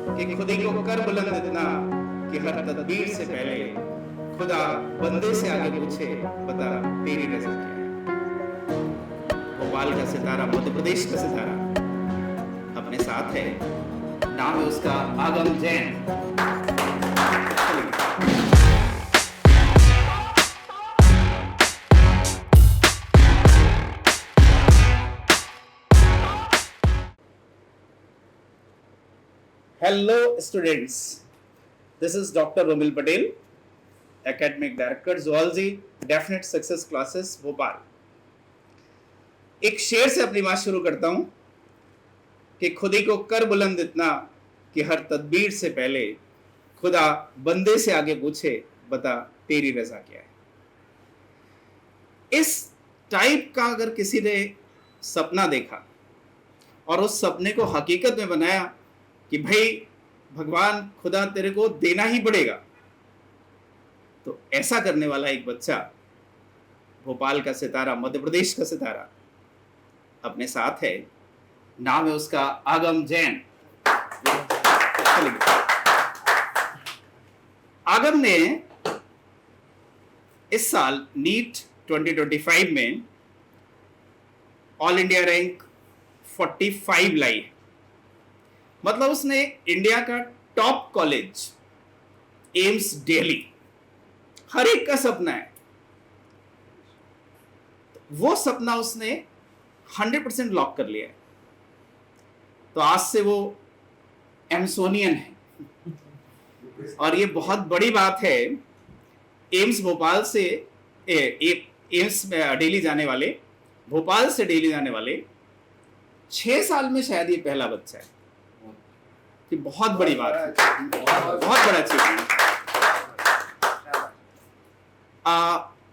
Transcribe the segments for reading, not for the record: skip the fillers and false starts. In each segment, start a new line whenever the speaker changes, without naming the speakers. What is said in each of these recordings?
कि खुदी को कर बुलंद इतना कि हर तदबीर से पहले खुदा बंदे से आगे पूछे, बता तेरी रजा क्या है। भोपाल का सितारा, मध्य प्रदेश का सितारा अपने साथ है, नाम है उसका आगम Jain. Hello students, this is Dr. Romil Patel, Academic Director, Zoology, Definite Success Classes, Bhopal. एक शेर से अपनी बात शुरू करता हूं कि खुदी को कर बुलंद इतना कि हर तदबीर से पहले खुदा बंदे से आगे पूछे, बता तेरी रजा क्या है। इस टाइप का अगर किसी ने सपना देखा और उस सपने को हकीकत में बनाया कि भाई भगवान खुदा तेरे को देना ही पड़ेगा, तो ऐसा करने वाला एक बच्चा, भोपाल का सितारा, मध्य प्रदेश का सितारा अपने साथ है, नाम है उसका आगम जैन। आगम ने इस साल नीट 2025 में ऑल इंडिया रैंक 45 लाई है। मतलब उसने इंडिया का टॉप कॉलेज एम्स दिल्ली, हर एक का सपना है, वो सपना उसने 100% लॉक कर लिया है। तो आज से वो एम्सोनियन है और ये बहुत बड़ी बात है। एम्स भोपाल से एम्स दिल्ली जाने वाले, भोपाल से दिल्ली जाने वाले 6 साल में शायद ये पहला बच्चा है। कि बहुत बड़ी बात है, बहुत बड़ा अचीवमेंट।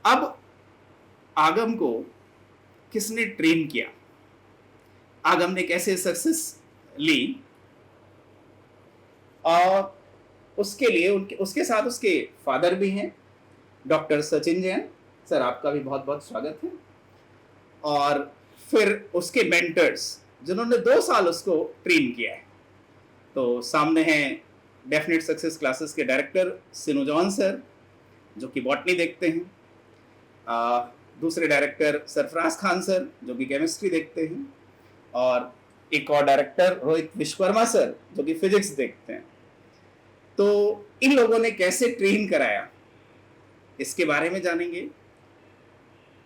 अब आगम को किसने ट्रेन किया, आगम ने कैसे सक्सेस ली, और उसके लिए उसके साथ उसके फादर भी हैं, डॉक्टर सचिन जैन सर, आपका भी बहुत बहुत स्वागत है। और फिर उसके मेंटर्स जिन्होंने 2 साल उसको ट्रेन किया है। तो सामने हैं डेफिनेट सक्सेस क्लासेस के डायरेक्टर सिनू जॉन सर, जो कि बॉटनी देखते हैं, दूसरे डायरेक्टर सरफराज खान सर, जो कि केमिस्ट्री देखते हैं, और एक और डायरेक्टर रोहित विश्वकर्मा सर, जो कि फिजिक्स देखते हैं। तो इन लोगों ने कैसे ट्रेन कराया, इसके बारे में जानेंगे।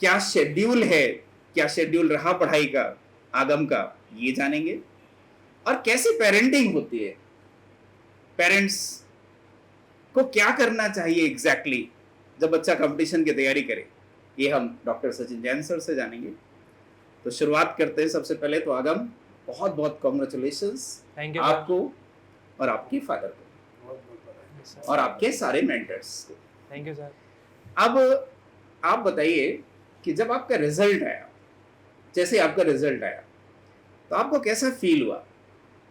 क्या शेड्यूल है, क्या शेड्यूल रहा पढ़ाई का आगम का, ये जानेंगे। और कैसी पेरेंटिंग होती है, पेरेंट्स को क्या करना चाहिए एग्जैक्टली जब बच्चा कंपटीशन की तैयारी करे, ये हम डॉक्टर सचिन जैन सर से जानेंगे। तो शुरुआत करते हैं। सबसे पहले तो आगम, बहुत बहुत कॉन्ग्रेचुलेशंस आपको और आपके फादर को और आपके सारे मेंटर्स को।
Thank you sir.
अब आप बताइए कि जब आपका रिजल्ट आया, जैसे आपका रिजल्ट आया तो आपको कैसा फील हुआ,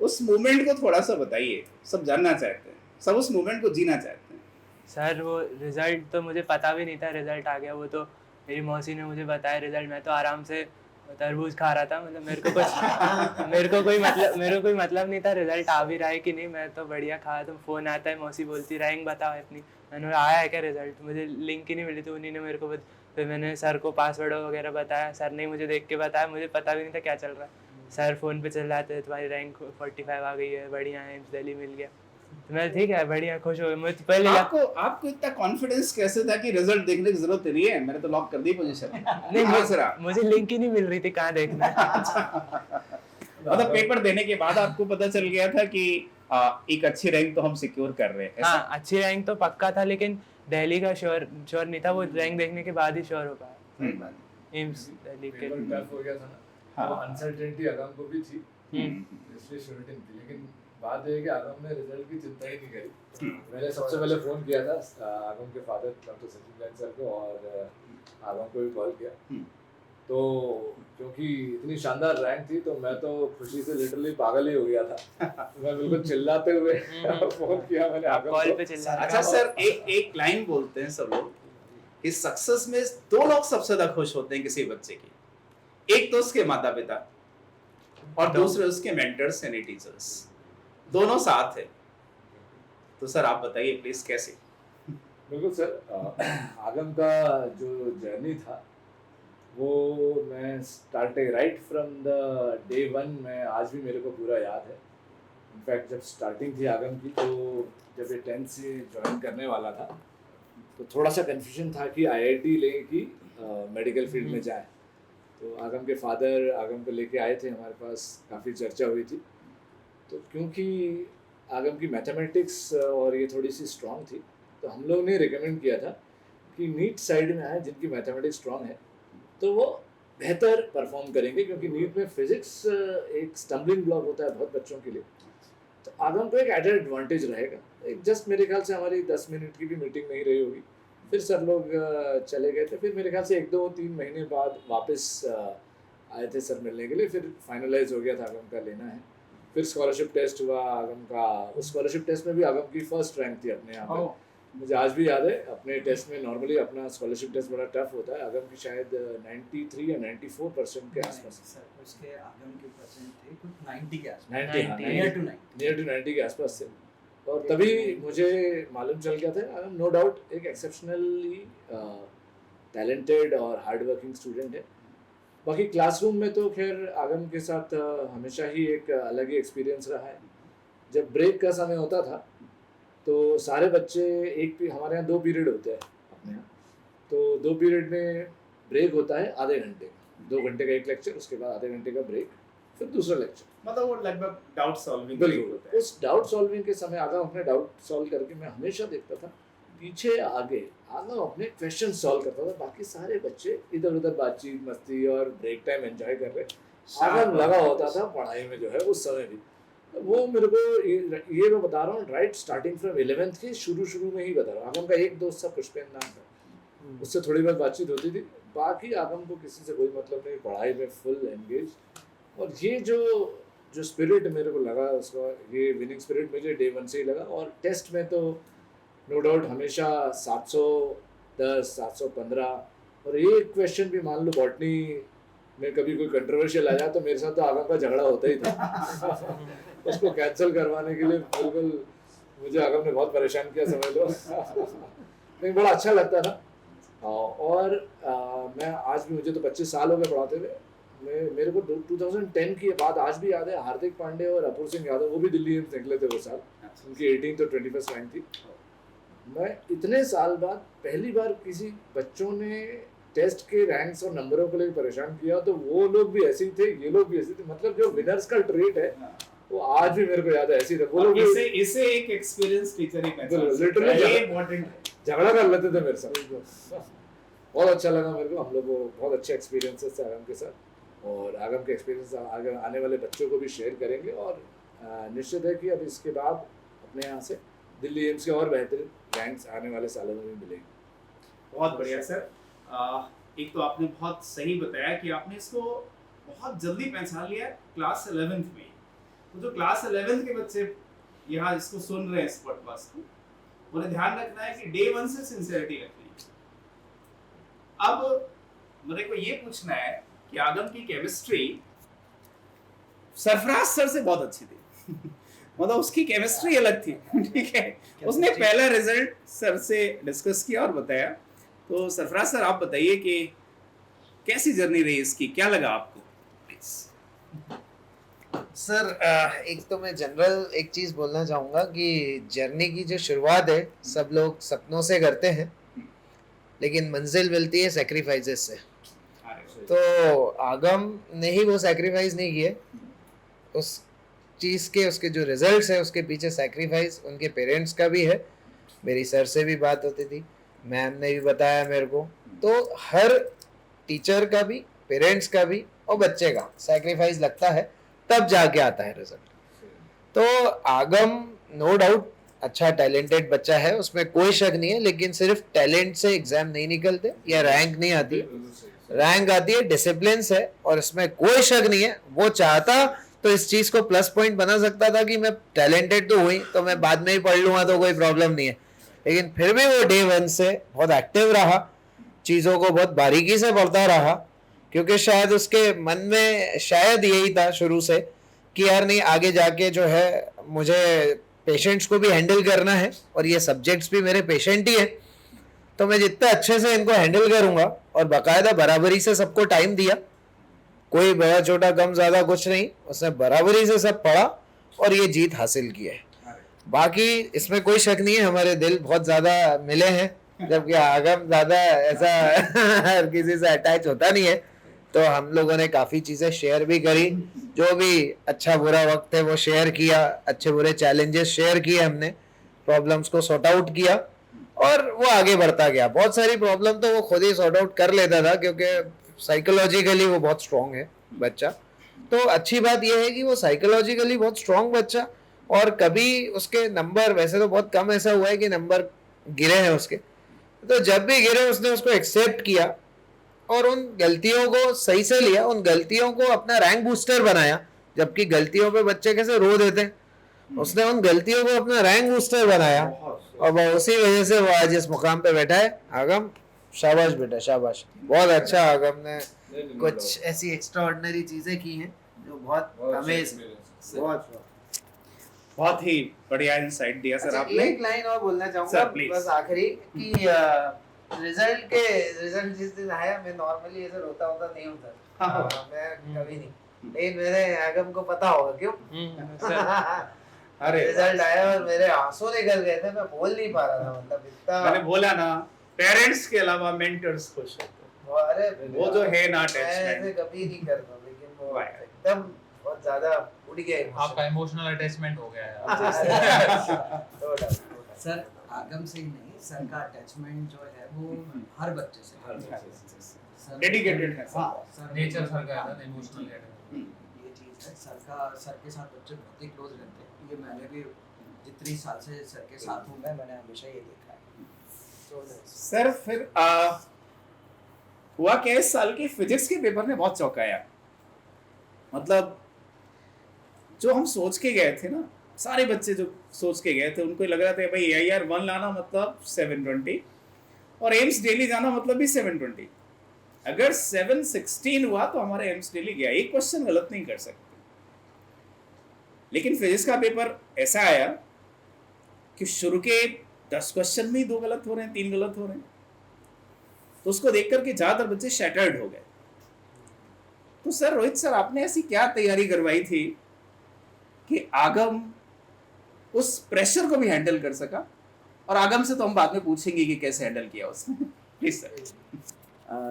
उस मोमेंट को थोड़ा सा बताइए। सब जानना चाहते हैं, सब उस मोमेंट को जीना चाहते हैं।
सर वो रिजल्ट तो मुझे पता भी नहीं था, रिजल्ट आ गया। वो तो मेरी मौसी ने मुझे बताया रिजल्ट। मैं तो आराम से तरबूज खा रहा था, मतलब मेरे को कोई मतलब नहीं था रिजल्ट आ भी रहा है कि नहीं। मैं तो बढ़िया खा, तो फ़ोन आता है, मौसी बोलती रैंक बताओ अपनी। मैंने आया है क्या रिजल्ट, मुझे लिंक ही नहीं मिली, तो उन्हीं ने मेरे को फिर मैंने सर को पासवर्ड वगैरह बताया, सर ने मुझे देख के बताया, मुझे पता भी नहीं था क्या चल रहा है। सर फ़ोन पे चिल्लाते थे तुम्हारी रैंक 45 आ गई है, बढ़िया है, एम्स दिल्ली मिल गया। तो मैं ठीक है, बढ़िया, खुश हो गया। मुझे पहले
आपको इतना कॉन्फिडेंस कैसे था कि रिजल्ट देखने की जरूरत नहीं है, मैंने तो लॉक कर दी पोजीशन।
नहीं, मुझे लिंक ही नहीं मिल रही थी कहाँ देखना है।
मतलब पेपर देने के बाद आपको पता चल गया था कि एक अच्छी रैंक तो हम सिक्योर कर रहे हैं।
हाँ, अच्छी रैंक तो पक्का था, लेकिन दिल्ली का श्योर नहीं था। वो रैंक देखने के बाद ही श्योर हो पाया। एम्स दिल्ली के
टफ हो गया था ना। हाँ, अनसर्टेनिटी आगम को भी थी, इसलिए श्योरिटी नहीं थी। लेकिन बात ये है कि आगम ने रिजल्ट की चिंता ही नहीं करी। मैंने सबसे पहले फ़ोन किया था आगम के father doctor Sachin Jain sir को, और आगम को भी कॉल किया। तो क्योंकि इतनी शानदार रैंक थी, तो मैं तो खुशी से लिटरली पागल ही हो गया था। मैं बिल्कुल चिल्लाते हुए फ़ोन किया मैंने आगम
कॉल
को।
पे चिल्ला।
अच्छा सर, एक लाइन बोलते हैं सब लोग कि सक्सेस में 2 लोग सबसे ज्यादा खुश होते हैं किसी बच्चे की, एक तो उसके माता पिता और दूसरे उसके मेंटर्स यानी टीचर्स, दोनों साथ है। तो सर आप बताइए प्लीज कैसे?
बिल्कुल सर, आगम का जो जर्नी था वो मैं starting right from the day one में आज भी मेरे को पूरा याद है। इनफैक्ट जब स्टार्टिंग थी आगम की, तो जब ये 10th से ज्वाइन करने वाला था तो थोड़ा सा कन्फ्यूजन था कि आईआईटी लें कि मेडिकल फील्ड में जाए। तो आगम के फादर आगम को लेके आए थे हमारे पास, काफ़ी चर्चा हुई थी। तो क्योंकि आगम की मैथमेटिक्स और ये थोड़ी सी स्ट्रांग थी, तो हम लोग ने रिकमेंड किया था कि नीट साइड में आए, जिनकी मैथमेटिक्स स्ट्रांग है तो वो बेहतर परफॉर्म करेंगे, क्योंकि नीट में फिजिक्स एक स्टम्बलिंग ब्लॉक होता है बहुत बच्चों के लिए। तो आगम को एक एडेड एडवांटेज रहेगा। एक जस्ट मेरे ख्याल से हमारी 10 मिनट की भी मीटिंग नहीं रही होगी, फिर सब लोग चले गए थे। फिर मेरे ख्याल से 1-2-3 महीने बाद वापस आए थे सर मिलने के लिए। फिर फाइनलाइज हो गया था आगम का लेना है। फिर स्कॉलरशिप टेस्ट हुआ आगम का। उस स्कॉलरशिप टेस्ट में भी आगम की फर्स्ट रैंक थी अपने यहाँ पे। मुझे आज भी याद है, अपने टेस्ट में नॉर्मली अपना स्कॉलरशिप टेस्ट बड़ा टफ होता है। आगम की शायद 93 या 94% के आसपास।
सर उसके आगम के परसेंट थे कुछ 90 के आसपास,
90
नियर टू
90 के आसपास थे। और तभी मुझे मालूम चल गया था आगम नो डाउट एक एक्सेप्शनली टैलेंटेड और हार्ड वर्किंग स्टूडेंट है। बाकी क्लासरूम में तो खैर आगम के साथ हमेशा ही एक अलग ही एक्सपीरियंस रहा है। जब ब्रेक का समय होता था तो सारे बच्चे हमारे यहाँ 2 पीरियड होते हैं अपने यहाँ, तो 2 पीरियड में ब्रेक होता है आधे घंटे का। 2 घंटे का एक लेक्चर, उसके बाद आधे घंटे का ब्रेक, फिर दूसरा लेक्चर।
मतलब वो लगभग डाउट सॉल्विंग
बिल्कुल। उस डाउट सॉल्विंग के समय आगम अपने डाउट सॉल्व करके मैं हमेशा देखता था पीछे आगे आगम अपने क्वेश्चन सॉल्व करता था। बाकी सारे बच्चे इधर उधर बातचीत मस्ती और ब्रेक टाइम एंजॉय कर रहे, आगम लगा होता था पढ़ाई में जो है उस समय भी। वो मेरे को ये मैं बता रहा हूँ राइट स्टार्टिंग फ्रॉम 11th के शुरू में ही बता रहा हूँ। आगम का एक दोस्त था पुष्पेन नाम था, उससे थोड़ी बहुत बातचीत होती थी। बाकी आगम को किसी से कोई मतलब नहीं, पढ़ाई में फुल एंगेज। और ये जो स्पिरिट मेरे को लगा उसका, ये विनिंग स्पिरिट मुझे डे 1 से ही लगा। और टेस्ट में तो नो डाउट हमेशा 710 715। और एक क्वेश्चन भी मान लो बॉटनी में कभी कोई कंट्रोवर्शियल आ जाए तो मेरे साथ तो आगम का झगड़ा होता ही था। उसको कैंसिल करवाने के लिए बिल्कुल मुझे आगम ने बहुत परेशान किया समझ लो। लेकिन बड़ा अच्छा लगता था। और मैं आज भी, मुझे तो 25 साल हो गए पढ़ाते हुए। मेरे को 2010 की बात आज भी याद है। हार्दिक पांडे और अपूर्व सिंह यादव वो भी दिल्ली एम्स निकले थे वो साल, उनकी 18th और 21st रैंक थी। मैं इतने साल बाद पहली बार किसी बच्चों ने टेस्ट के रैंक्स और नंबरों को लेकर परेशान किया, तो वो लोग भी ऐसे ही थे, ये लोग भी ऐसे थे। मतलब जो विनर्स का ट्रेट है वो आज भी मेरे को याद है, ऐसे ही थे वो लोग।
इसे एक एक्सपीरियंस टीचर ही
लिटरली झगड़ा कर लेते थे मेरे साथ। बहुत अच्छा लगा मेरे को। हम लोग को बहुत अच्छे एक्सपीरियंसेस थे आगम के साथ, और आगम के एक्सपीरियंस आगे आने वाले बच्चों को भी शेयर करेंगे। और निश्चित है कि अब इसके बाद अपने यहाँ से दिल्ली एम्स के और बेहतरीन रैंक्स आने वाले सालों में भी मिलेंगे।
बहुत बढ़िया सर। एक तो आपने बहुत सही बताया कि आपने इसको बहुत जल्दी पहचान लिया क्लास 11th में। तो जो क्लास 11th के बच्चे यहाँ इसको सुन रहे हैं इस पॉडकास्ट को, उन्हें ध्यान रखना है कि डे 1 से सिंसियरिटी रखनी है। अब मेरे को ये पूछना है कि आगम की केमिस्ट्री सरफराज सर से बहुत अच्छी थी। मतलब उसकी केमिस्ट्री अलग थी, ठीक है। उसने पहला रिजल्ट सर से डिस्कस किया और बताया। तो सरफराज सर आप बताइए कि कैसी जर्नी रही इसकी, क्या लगा आपको?
सर एक तो मैं जनरल एक चीज़ बोलना चाहूँगा कि जर्नी की जो शुरुआत है सब लोग सपनों से करते हैं, लेकिन मंजिल मिलती है सेक्रीफाइसेस से। तो आगम ने ही वो सेक्रीफाइस नहीं किए। उस चीज़ के उसके जो रिजल्ट्स है उसके पीछे सेक्रीफाइस उनके पेरेंट्स का भी है। मेरी सर से भी बात होती थी, मैम ने भी बताया मेरे को। तो हर टीचर का भी, पेरेंट्स का भी और बच्चे का सेक्रीफाइस लगता है, तब जाके आता है रिजल्ट। तो आगम नो डाउट अच्छा टैलेंटेड बच्चा है, उसमें कोई शक नहीं है। लेकिन सिर्फ टैलेंट से एग्जाम नहीं निकलते या रैंक नहीं आती। रैंक आती है डिसिप्लिन से, और इसमें कोई शक नहीं है। वो चाहता तो इस चीज़ को प्लस पॉइंट बना सकता था कि मैं टैलेंटेड तो हुई तो मैं बाद में ही पढ़ लूँगा तो कोई प्रॉब्लम नहीं है। लेकिन फिर भी वो डे 1 से बहुत एक्टिव रहा, चीज़ों को बहुत बारीकी से पढ़ता रहा, क्योंकि शायद उसके मन में शायद यही था शुरू से कि यार नहीं, आगे जाके जो है मुझे पेशेंट्स को भी हैंडल करना है और ये सब्जेक्ट्स भी मेरे पेशेंट ही है, तो मैं जितना अच्छे से इनको हैंडल करूंगा और बाकायदा बराबरी से सबको टाइम दिया, कोई बड़ा छोटा कम ज़्यादा कुछ नहीं, उसने बराबरी से सब पढ़ा और ये जीत हासिल की है। बाकी इसमें कोई शक नहीं है, हमारे दिल बहुत ज़्यादा मिले हैं, जबकि आगम ज़्यादा ऐसा हर किसी से अटैच होता नहीं है, तो हम लोगों ने काफ़ी चीज़ें शेयर भी करी, जो भी अच्छा बुरा वक्त है वो शेयर किया, अच्छे बुरे चैलेंजेस शेयर किए हमने, प्रॉब्लम्स को सॉर्ट आउट किया और वो आगे बढ़ता गया। बहुत सारी प्रॉब्लम तो वो खुद ही सॉर्ट आउट कर लेता था, क्योंकि साइकोलॉजिकली वो बहुत स्ट्रॉन्ग है बच्चा। तो अच्छी बात यह है कि वो साइकोलॉजिकली बहुत स्ट्रॉन्ग बच्चा, और कभी उसके नंबर, वैसे तो बहुत कम ऐसा हुआ है कि नंबर गिरे हैं उसके, तो जब भी गिरे उसने उसको एक्सेप्ट किया और उन गलतियों को सही से लिया, उन गलतियों को अपना रैंक बूस्टर बनाया। जबकि गलतियों पे बच्चे कैसे रो देते हैं, उसने उन गलतियों को अपना रैंक बूस्टर बनाया और वो उसी वजह से वो आज इस मुकाम पे बैठा है। आगम शाबाश बेटा, शाबाश, बहुत अच्छा। आगम ने कुछ ऐसी एक्स्ट्राऑर्डिनरी चीजें की हैं जो बहुत अमेजिंग,
बहुत ही बढ़िया इंसाइट दिया सर आपने।
एक लाइन और बोलना चाहूंगा बस आखिरी कि रिजल्ट जिस दिन आया, मैं नॉर्मली ऐसा रोता नहीं होता, मैं कभी नहीं, लेकिन मेरे आगम को पता होगा क्यों।
अरे
रिजल्ट आया और मेरे आंसू निकल गए थे, मैं बोल नहीं पा रहा था, मतलब इतना।
मैंने बोला ना, पेरेंट्स के अलावा मेंटर्स खुश होते हैं।
अरे
वो जो है ना
मैं ऐसे
अटैचमेंट,
कभी नहीं करता, लेकिन वो एकदम बहुत ज्यादा उड़ गया,
आपका इमोशनल अटैचमेड हो गया है।
सर आगम से ही नहीं, सर का अटैचमेंट जो है वो हर बच्चे से
डेडिकेटेड है
सर,
नेचर सर का है ना इमोशनल
ये चीज है। सर के साथ बच्चे बहुत ही क्लोज रहते हैं, ये मैंने भी जितनी साल से सर के साथ हूँ मैंने हमेशा ये देखा है।
सर फिर हुआ क्या, इस साल के फिजिक्स के पेपर ने बहुत चौंकाया। मतलब जो हम सोच के गए थे ना, सारे बच्चे जो सोच के गए थे, उनको लग रहा था भाई AIR 1 लाना मतलब 720 और एम्स दिल्ली जाना मतलब भी 720। अगर 716 हुआ तो हमारा एम्स दिल्ली गया, एक क्वेश्चन गलत नहीं कर सकते। लेकिन फिजिक्स का पेपर ऐसा आया कि शुरू के 10 क्वेश्चन में ही 2 गलत हो रहे हैं, 3 गलत हो रहे हैं, तो उसको देख करके ज्यादातर बच्चे शैटर्ड हो गए। तो सर रोहित सर, आपने ऐसी क्या तैयारी करवाई थी कि आगम उस प्रेशर को भी हैंडल कर सका? और आगम से तो हम बाद में पूछेंगे कि कैसे हैंडल किया उसने। Please sir.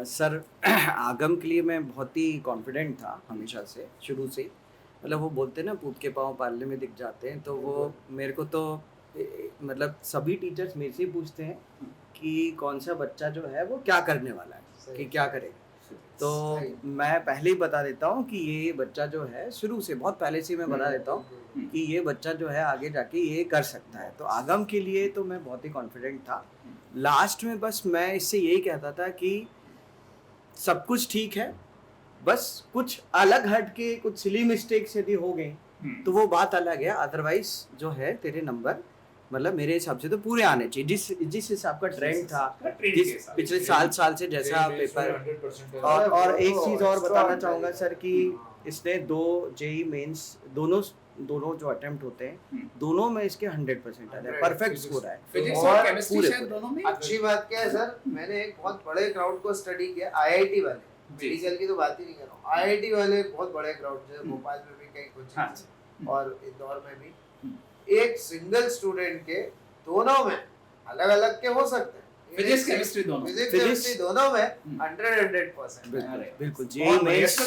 सर आगम के लिए मैं बहुत ही कॉन्फिडेंट था हमेशा से, शुरू से। मतलब वो बोलते हैं ना, पूत के पाँव पालने में दिख जाते हैं, तो वो मेरे को तो मतलब सभी टीचर्स मेरे से पूछते हैं कि कौन सा बच्चा जो है वो क्या करने वाला है, कि क्या करेगा। तो मैं पहले ही बता देता हूँ कि ये बच्चा जो है, शुरू से बहुत पहले से मैं बता देता हूँ कि ये बच्चा जो है आगे जाके ये कर सकता है। तो आगम के लिए तो मैं बहुत ही कॉन्फिडेंट था। लास्ट में बस मैं इससे यही कहता था कि सब कुछ ठीक है, बस कुछ अलग हट के कुछ सिली मिस्टेक्स यदि हो गए तो वो बात अलग है, अदरवाइज जो है तेरे नंबर मतलब मेरे हिसाब से तो पूरे आने चाहिए, जिस हिसाब का ट्रेंड था, जिस पिछले साल से जैसा पेपर। और एक चीज और बताना चाहूंगा सर कि इसने 2 JEE मेंस दोनों जो अटेम्प्ट होते हैं दोनों में इसके 100% आ रहे, परफेक्ट स्कोर है।
फिजिक्स और केमिस्ट्री शायद दोनों में।
अच्छी बात क्या है सर, मैंने एक बहुत बड़े क्राउड को स्टडी किया, IIT वाले, मेडिकल की तो बात ही नहीं कर रहा हूँ, IIT वाले बहुत बड़े क्राउड है, भोपाल में भी कई कोचिंग और इंदौर में भी। एक सिंगल स्टूडेंट के दोनों में अलग अलग के हो सकते हैं,
फिजिक्स केमिस्ट्री दोनों,
फिजिक्स केमिस्ट्री दोनों में 100%
बिल्कुल JEE मेंस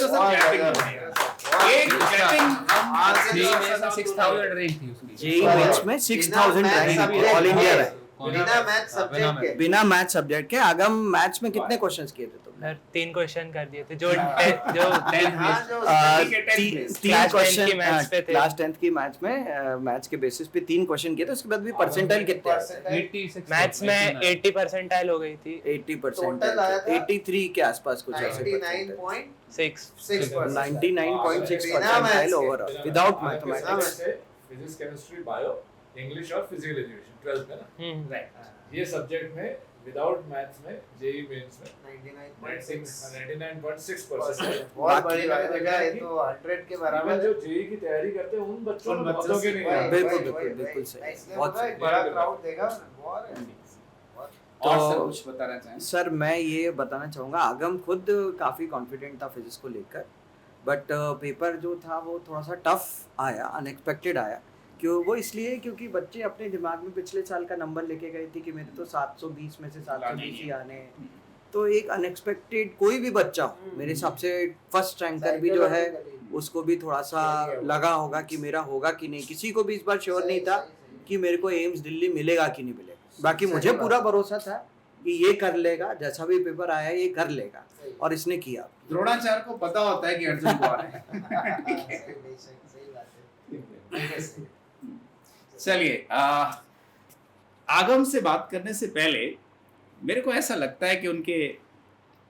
JEE मेंस में 6000 रैंक ऑल इंडिया है, बिना मैथ सब्जेक्ट के। आगम मैथ्स में कितने क्वेश्चंस किए थे तुमने?
3 क्वेश्चन कर दिए थे, जो
3 क्वेश्चन क्लास 10th की मैथ्स में, मैथ्स के बेसिस पे 3 क्वेश्चन किए थे। उसके बाद भी परसेंटाइल कितने आए?
मैथ्स में 80 परसेंटाइल हो गई थी,
80%, 83 के आसपास कुछ ऐसे,
99.6
99.6 percentile overall without mathematics.
Physics chemistry bio English और फिजिकल एजुकेशन 12th में ना, ये सब्जेक्ट में विदाउट मैथ्स में जेई मेंस में 99.6%
बहुत बड़ी बात
मैंने
है
देखा
ये
कि
तो 100 के
इवन
बराबर
जो जेई की तैयारी करते हैं उन बच्चों
उन
को
बच्चों
बहुतों के
से-
नहीं
वही-
आते।
बिल्कुल बिल्कुल बिल्कुल सही,
इसलिए
बहुत
पता है,
सही।
एक बड़ा क्राउड देगा बहुत है।
और
तो-
सर कुछ बताना चाहें?
सर मैं ये बताना चाहूँगा, आगम खुद काफ़ी कॉन्फिडेंट था फिजिक्स को लेकर, बट पेपर जो था वो थोड़ा सा टफ आया, अनएक्सपेक्टेड आया। क्यों? वो इसलिए क्योंकि बच्चे अपने दिमाग में पिछले साल का नंबर लेके गए थे कि मेरे तो 720 में से 720 ही आने हैं। तो एक अनएक्सपेक्टेड कोई भी बच्चा हो, मेरे हिसाब से फर्स्ट रैंकर भी जो है उसको भी थोड़ा सा लगा होगा कि मेरा होगा कि नहीं। किसी को भी इस बार श्योर नहीं था कि मेरे को एम्स दिल्ली मिलेगा कि नहीं मिलेगा। बाकी मुझे पूरा भरोसा था कि ये कर लेगा, जैसा भी पेपर आया ये कर लेगा, और इसने किया।
द्रोणाचार्य को पता होता है कि अर्जुन कौन है। चलिए, आगम से बात करने से पहले मेरे को ऐसा लगता है कि उनके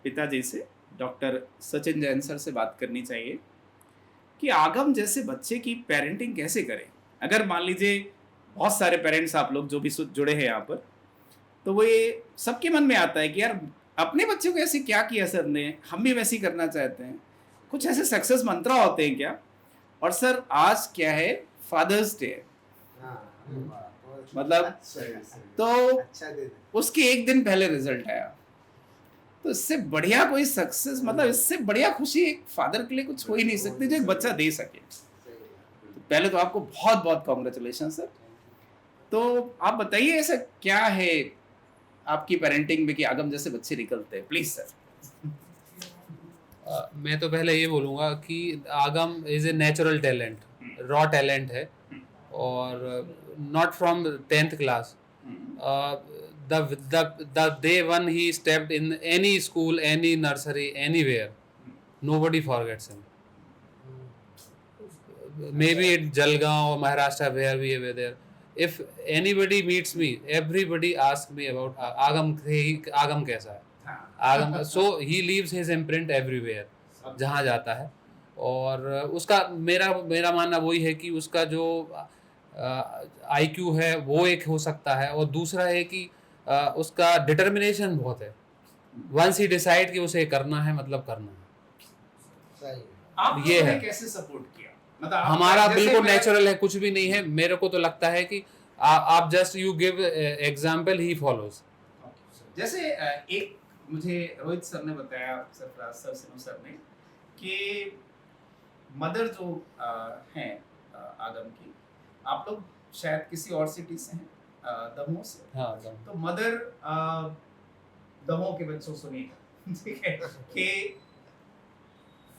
पिताजी से, डॉक्टर सचिन जैन सर से बात करनी चाहिए कि आगम जैसे बच्चे की पेरेंटिंग कैसे करें। अगर मान लीजिए बहुत सारे पेरेंट्स आप लोग जो भी जुड़े हैं यहाँ पर, तो वो ये सबके मन में आता है कि यार अपने बच्चे को ऐसे क्या किया सर ने, हम भी वैसे ही करना चाहते हैं। कुछ ऐसे सक्सेस मंत्रा होते हैं क्या? और सर आज क्या है, फादर्स डे है, मतलब तो उसके एक दिन पहले रिजल्ट आया, तो इससे बढ़िया कोई सक्सेस, मतलब इससे बढ़िया खुशी एक फादर के लिए कुछ हो ही नहीं सकती जो एक बच्चा दे सके। तो पहले तो आपको बहुत बहुत कॉन्ग्रेचुलेशन सर। तो आप बताइए ऐसा क्या है आपकी पेरेंटिंग में कि आगम जैसे बच्चे निकलते हैं, प्लीज सर।
मैं तो पहले ये बोलूँगा कि आगम is a natural talent, raw talent है, और not from 10th class. The day one he stepped in any school, any nursery, anywhere, nobody forgets him. Maybe at Jalgaon or Maharashtra, where we were there, if anybody meets me, everybody asks me about Agam कैसा है, आगम। So he leaves his imprint everywhere, जहाँ जाता है। और उसका मेरा मानना वही है कि उसका जो IQ है वो एक हो सकता है, और दूसरा है कि उसका डिटर्मिनेशन बहुत है। वंस ही डिसाइड कि उसे करना है, मतलब करना है।
आप
ये
लोगों ने
है।
कैसे सपोर्ट किया? मतलब
हमारा
जैसे
बिल्कुल
मैं-
नेचुरल है, कुछ भी नहीं है। मेरे को तो लगता है कि आप just you give example, he follows.
जैसे एक मुझे रोहित सर ने बताया, सरफराज सर, सिनू सर ने, कि मदर जो हैं आगम की, आप लोग शायद किसी और सिटी से हैं, दमोह से।
हाँ,
तो मदर दमोह के बच्चों सुनिएगा, ठीक है, कि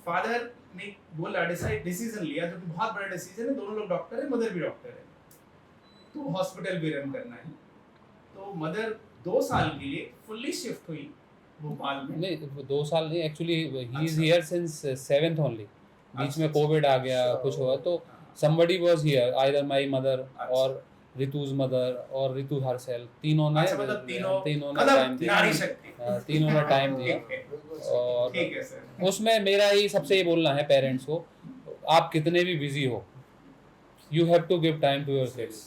फादर ने बोला, डिसीजन लिया, जो कि बहुत बड़ा डिसीजन है। दोनों लोग डॉक्टर है, मदर भी डॉक्टर है, तो हॉस्पिटल भी रन करना है। तो मदर 2 साल के लिए फुल्ली शिफ्ट हुई भोपाल में।
नहीं 2 साल नहीं, actually he is here since 7th only. बीच में कोविड आ गया, कुछ हुआ, तो somebody was here, either my mother और रितु's mother और रितु herself, तीनों ने
अच्छा, मतलब तीनों
ने
मतलब
टाइम दिया।
नारी शक्ति।
तीनों ने टाइम दिया।
ठीक है,
और
ठीक है सर।
उसमें मेरा ही सबसे ये बोलना है पेरेंट्स को, आप कितने भी बिजी हो, you have to give time to your kids.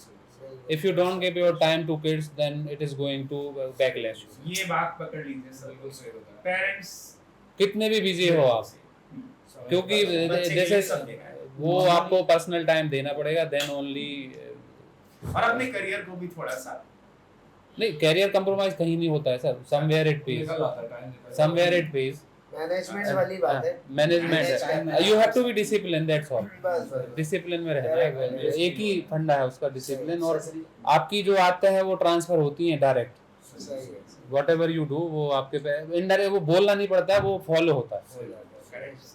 If you don't give your time to kids, then it is going to backlash.
ये बात पकड़ लीजिए सर, पेरेंट्स
कितने भी बिजी हो आप, क्योंकि
बच्चे के
जैसे
लिए सब देखा है।
वो आपको पर्सनल टाइम देना पड़ेगा, देन ओनली।
और अपने करियर को भी थोड़ा सा,
नहीं, कैरियर कंप्रोमाइज कहीं नहीं होता है sir, somewhere it pays, somewhere it pays.
Management वाली बात है।
Management, you have to be discipline, that's all.
बस बस।
डिसिप्लिन में रहना है, एक ही फंडा है उसका, डिसिप्लिन। और आपकी जो आदतें हैं वो ट्रांसफर होती हैं डायरेक्ट,
सही है।
वट एवर यू डू वो आपके पे इनडायरेक्ट, वो बोलना नहीं पड़ता है, वो फॉलो होता है।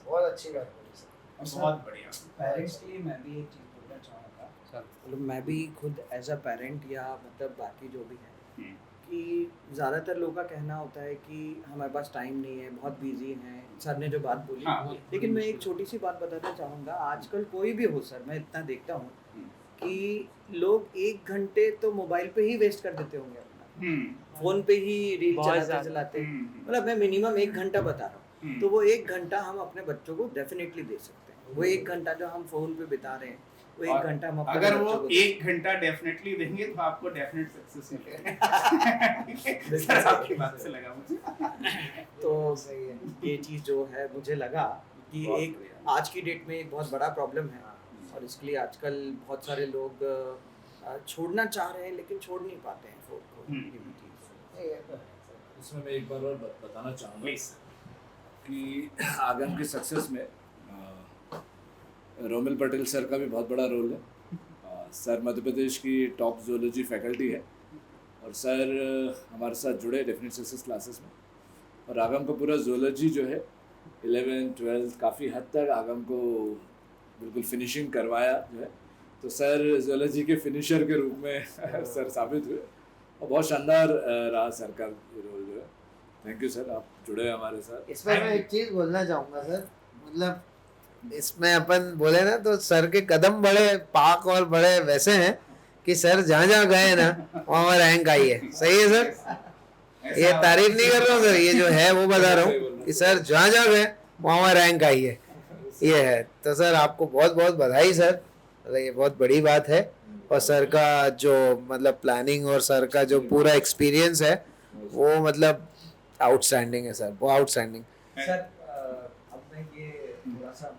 बहुत अच्छी बात बोली सर।
बहुत बढ़िया।
पेरेंट्स के लिए मैं भी एक चीज़ बोलना चाहूँगा।
मतलब मैं भी खुद एज अ पेरेंट या मतलब बाकी जो भी है, कि ज़्यादातर लोगों का कहना होता है कि हमारे पास टाइम नहीं है, बहुत बिजी हैं। सर ने जो बात बोली,
हाँ।
लेकिन मैं एक छोटी सी बात बताना चाहूँगा। आजकल कोई भी हो सर, मैं इतना देखता हूँ कि लोग 1 घंटे तो मोबाइल पे ही वेस्ट कर देते होंगे अपना, फोन पे ही रील
बहुत
चलाते
ज़्यादा।
चलाते। मतलब मैं मिनिमम 1 घंटा बता रहा हूँ, तो वो 1 घंटा हम अपने बच्चों को डेफिनेटली दे सकते हैं। वो 1 घंटा जो हम फ़ोन पे बिता रहे हैं, वो 1 घंटा हम अपने
अगर वो
बच्चों को
1 घंटा डेफिनेटली देंगे तो आपको डेफिनेट सक्सेस मिलेगा। सर आपकी बात से लगा मुझे।
तो ये चीज़ जो है मुझे लगा कि एक आज की डेट में एक बहुत बड़ा प्रॉब्लम है और इसके लिए आजकल बहुत सारे लोग छोड़ना चाह रहे हैं लेकिन छोड़ नहीं पाते हैं फोक को।
इसमें मैं एक बार और बताना चाहूँगा कि आगम के सक्सेस में रोमिल पटेल सर का भी बहुत बड़ा रोल है। सर मध्य प्रदेश की टॉप जूलॉजी फैकल्टी है और सर हमारे साथ जुड़े डेफिनेट सक्सेस क्लासेस में, और आगम का पूरा जूलॉजी जो है 11th 12th काफ़ी हद तक आगम को बिल्कुल फिनिशिंग करवाया जो है। तो सर जूलॉजी के फिनिशर के रूप में सर साबित हुए और बहुत शानदार रहा सर का रोल जो है। थैंक यू सर, आप जुड़े हमारे साथ।
इसमें मैं एक चीज बोलना चाहूंगा सर, मतलब इसमें अपन बोले ना तो सर के कदम बड़े पाक और बड़े वैसे हैं कि सर जहाँ जहाँ गए ना वहाँ रैंक आई है। सही है सर, ये तारीफ नहीं कर रहा हूँ सर, ये जो है वो बता रहा हूँ कि सर जहाँ जहाँ गए वहाँ रैंक आई है, ये है। तो सर आपको बहुत बहुत बधाई सर, ये बहुत बड़ी बात है। और सर का जो मतलब प्लानिंग और सर का जो पूरा एक्सपीरियंस है वो मतलब आउटस्टैंडिंग है सर, वो आउटस्टैंडिंग।
सर अब मैं ये थोड़ा सा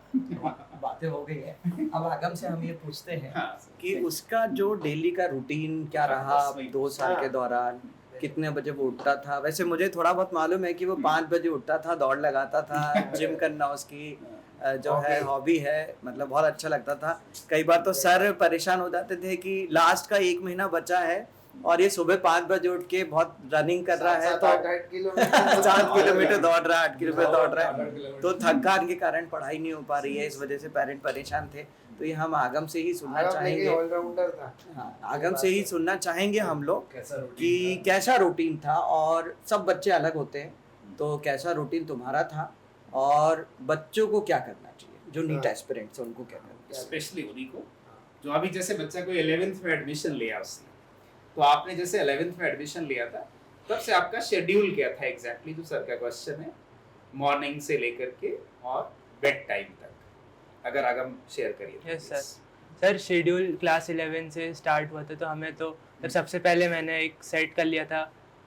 बातें हो गई है, अब आगम से हम ये पूछते हैं
कि उसका जो डेली का रूटीन क्या रहा 2 साल के दौरान, कितने बजे वो उठता था। वैसे मुझे थोड़ा बहुत मालूम है कि वो 5 बजे उठता था, दौड़ लगाता था, जिम करना उसकी जो है हॉबी है, मतलब बहुत अच्छा लगता था। कई बार तो सर परेशान हो जाते थे कि लास्ट का 1 महीना बचा है और ये सुबह 5 बजे उठ के बहुत रनिंग कर रहा है, तो 7 किलोमीटर दौड़ रहा है, 8 किलोमीटर दौड़ रहा है, तो थकान के कारण पढ़ाई नहीं हो पा रही है, इस वजह से पेरेंट परेशान थे। तो ये हम आगम से ही सुनना चाहेंगे, हाँ, आगम से ही सुनना चाहेंगे हम लोग कि कैसा रूटीन था। और सब बच्चे अलग होते हैं, तो कैसा रूटीन तुम्हारा था और बच्चों को क्या करना चाहिए, जो नीट एस्पिरेंट्स हैं उनको क्या करना चाहिए,
स्पेशली उन्हीं को जो अभी जैसे बच्चा कोई 11th में एडमिशन लिया उसने, तो आपने जैसे 11th में एडमिशन लिया था तब से आपका शेड्यूल क्या था एग्जैक्टली, जो सर का क्वेश्चन है, मॉर्निंग से लेकर के और बेड टाइम तक, अगर आगम शेयर करिए।
यस सर, शेड्यूल क्लास 11 से स्टार्ट हुआ था, तो हमें तो सबसे पहले मैंने एक सेट कर लिया था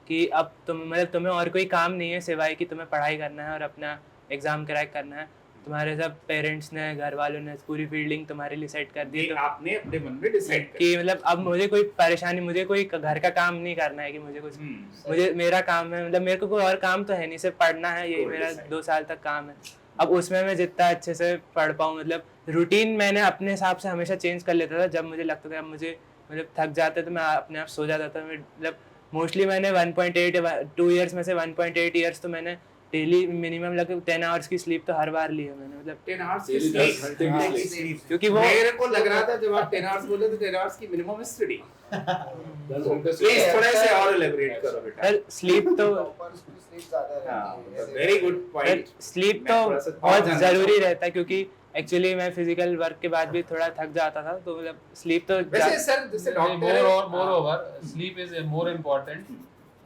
कि अब तुम्हें और कोई काम नहीं है सिवाय कि तुम्हें पढ़ाई करना है और अपना एग्ज़ाम क्रैक करना है। तुम्हारे सब पेरेंट्स ने, घर वालों ने पूरी फील्डिंग तुम्हारे लिए सेट कर दी, तो
आपने अपने मन में डिसाइड
कि मतलब अब मुझे कोई परेशानी, मुझे कोई घर का काम नहीं करना है कि मुझे कुछ, मुझे मेरा काम है, मतलब मेरे को कोई और काम तो है नहीं, सिर्फ पढ़ना है, यही मेरा 2 साल तक काम है। अब उसमें मैं जितना अच्छे से पढ़ पाऊँ, मतलब रूटीन मैंने अपने हिसाब से हमेशा चेंज कर लेता था। जब मुझे लगता था अब मुझे मतलब थक जाते तो मैं अपने आप सो जाता था। मतलब मोस्टली मैंने 2 ईयर्स में से 1.8 ईयर्स तो मैंने डेली मिनिमम लगभग 10 आवर्स की स्लीप तो हर बार ली है मैंने, मतलब
10 आवर्स की स्लीप,
क्योंकि वो
मेरे को लग रहा था जब आप 10 आवर्स बोले तो 10 आवर्स की मिनिमम स्टडी। प्लीज थोड़ा से और एलैबोरेट करो बेटा।
सर स्लीप तो
वेरी गुड पॉइंट,
स्लीप तो बहुत ज़रूरी रहता है, क्योंकि एक्चुअली मैं फिजिकल वर्क के बाद भी थोड़ा थक जाता था, तो मतलब स्लीप तो
वैसे सर जैसे doctor
more over sleep is more important,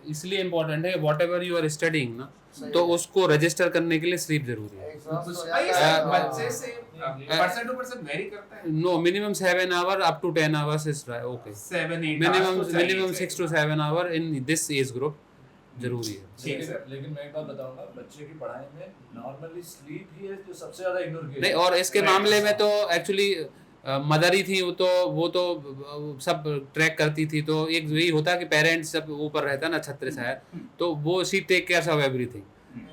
इसलिए इम्पोर्टेंट है whatever you are studying ना, तो उसको रजिस्टर करने के लिए स्लीप जरूरी है।
बच्चे से पर्सन टू पर्सन वेरी करता है।
No, minimum 7 hour up to 10 hours is okay,
7-8
minimum 6 to 7 hour in this age group जरूरी है।
लेकिन मैं एक बात बताऊंगा, बच्चे की पढ़ाई में नॉर्मली स्लीप ही है जो सबसे ज्यादा इग्नोर किया
नहीं, और इसके मामले में तो एक्चुअली मदर ही थी, वो तो सब ट्रैक करती थी, तो एक यही होता है कि पेरेंट्स सब ऊपर रहता ना छत्र छाया, तो वो she take care of everything,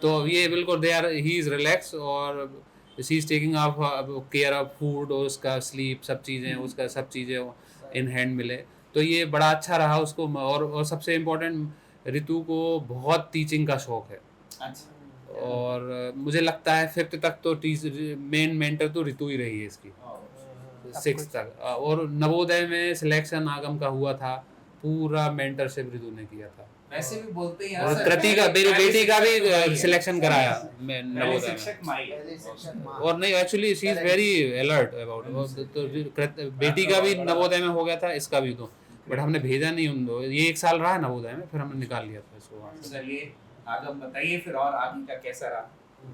तो ये बिल्कुल they are he is relax और she is taking of care of food और उसका स्लीप, सब चीज़ें उसका सब चीज़ें इन हैंड मिले, तो ये बड़ा अच्छा रहा उसको। और सबसे इम्पोर्टेंट, रितु को बहुत टीचिंग का शौक है, और मुझे लगता है 5th तक तो मेन मेंटर तो रितु ही रही है इसकी, 6th तक। और नवोदय में सिलेक्शन आगम का हुआ था, पूरा मेंटरशिप रितु ने किया था।
वैसे भी बोलते हैं
और कृति का, मेरी बेटी का भी सिलेक्शन कराया मैं नवोदय में, और नहीं actually she is very alert about, तो बेटी का भी नवोदय में हो गया था, इसका भी, तो बट हमने भेजा नहीं उन दो, ये 1 साल रहा नवोदय में, फिर हमने निकाल लिया था इसको वहाँ से।
चलिए आगम बताइए फिर और आगे का कैसा रहा।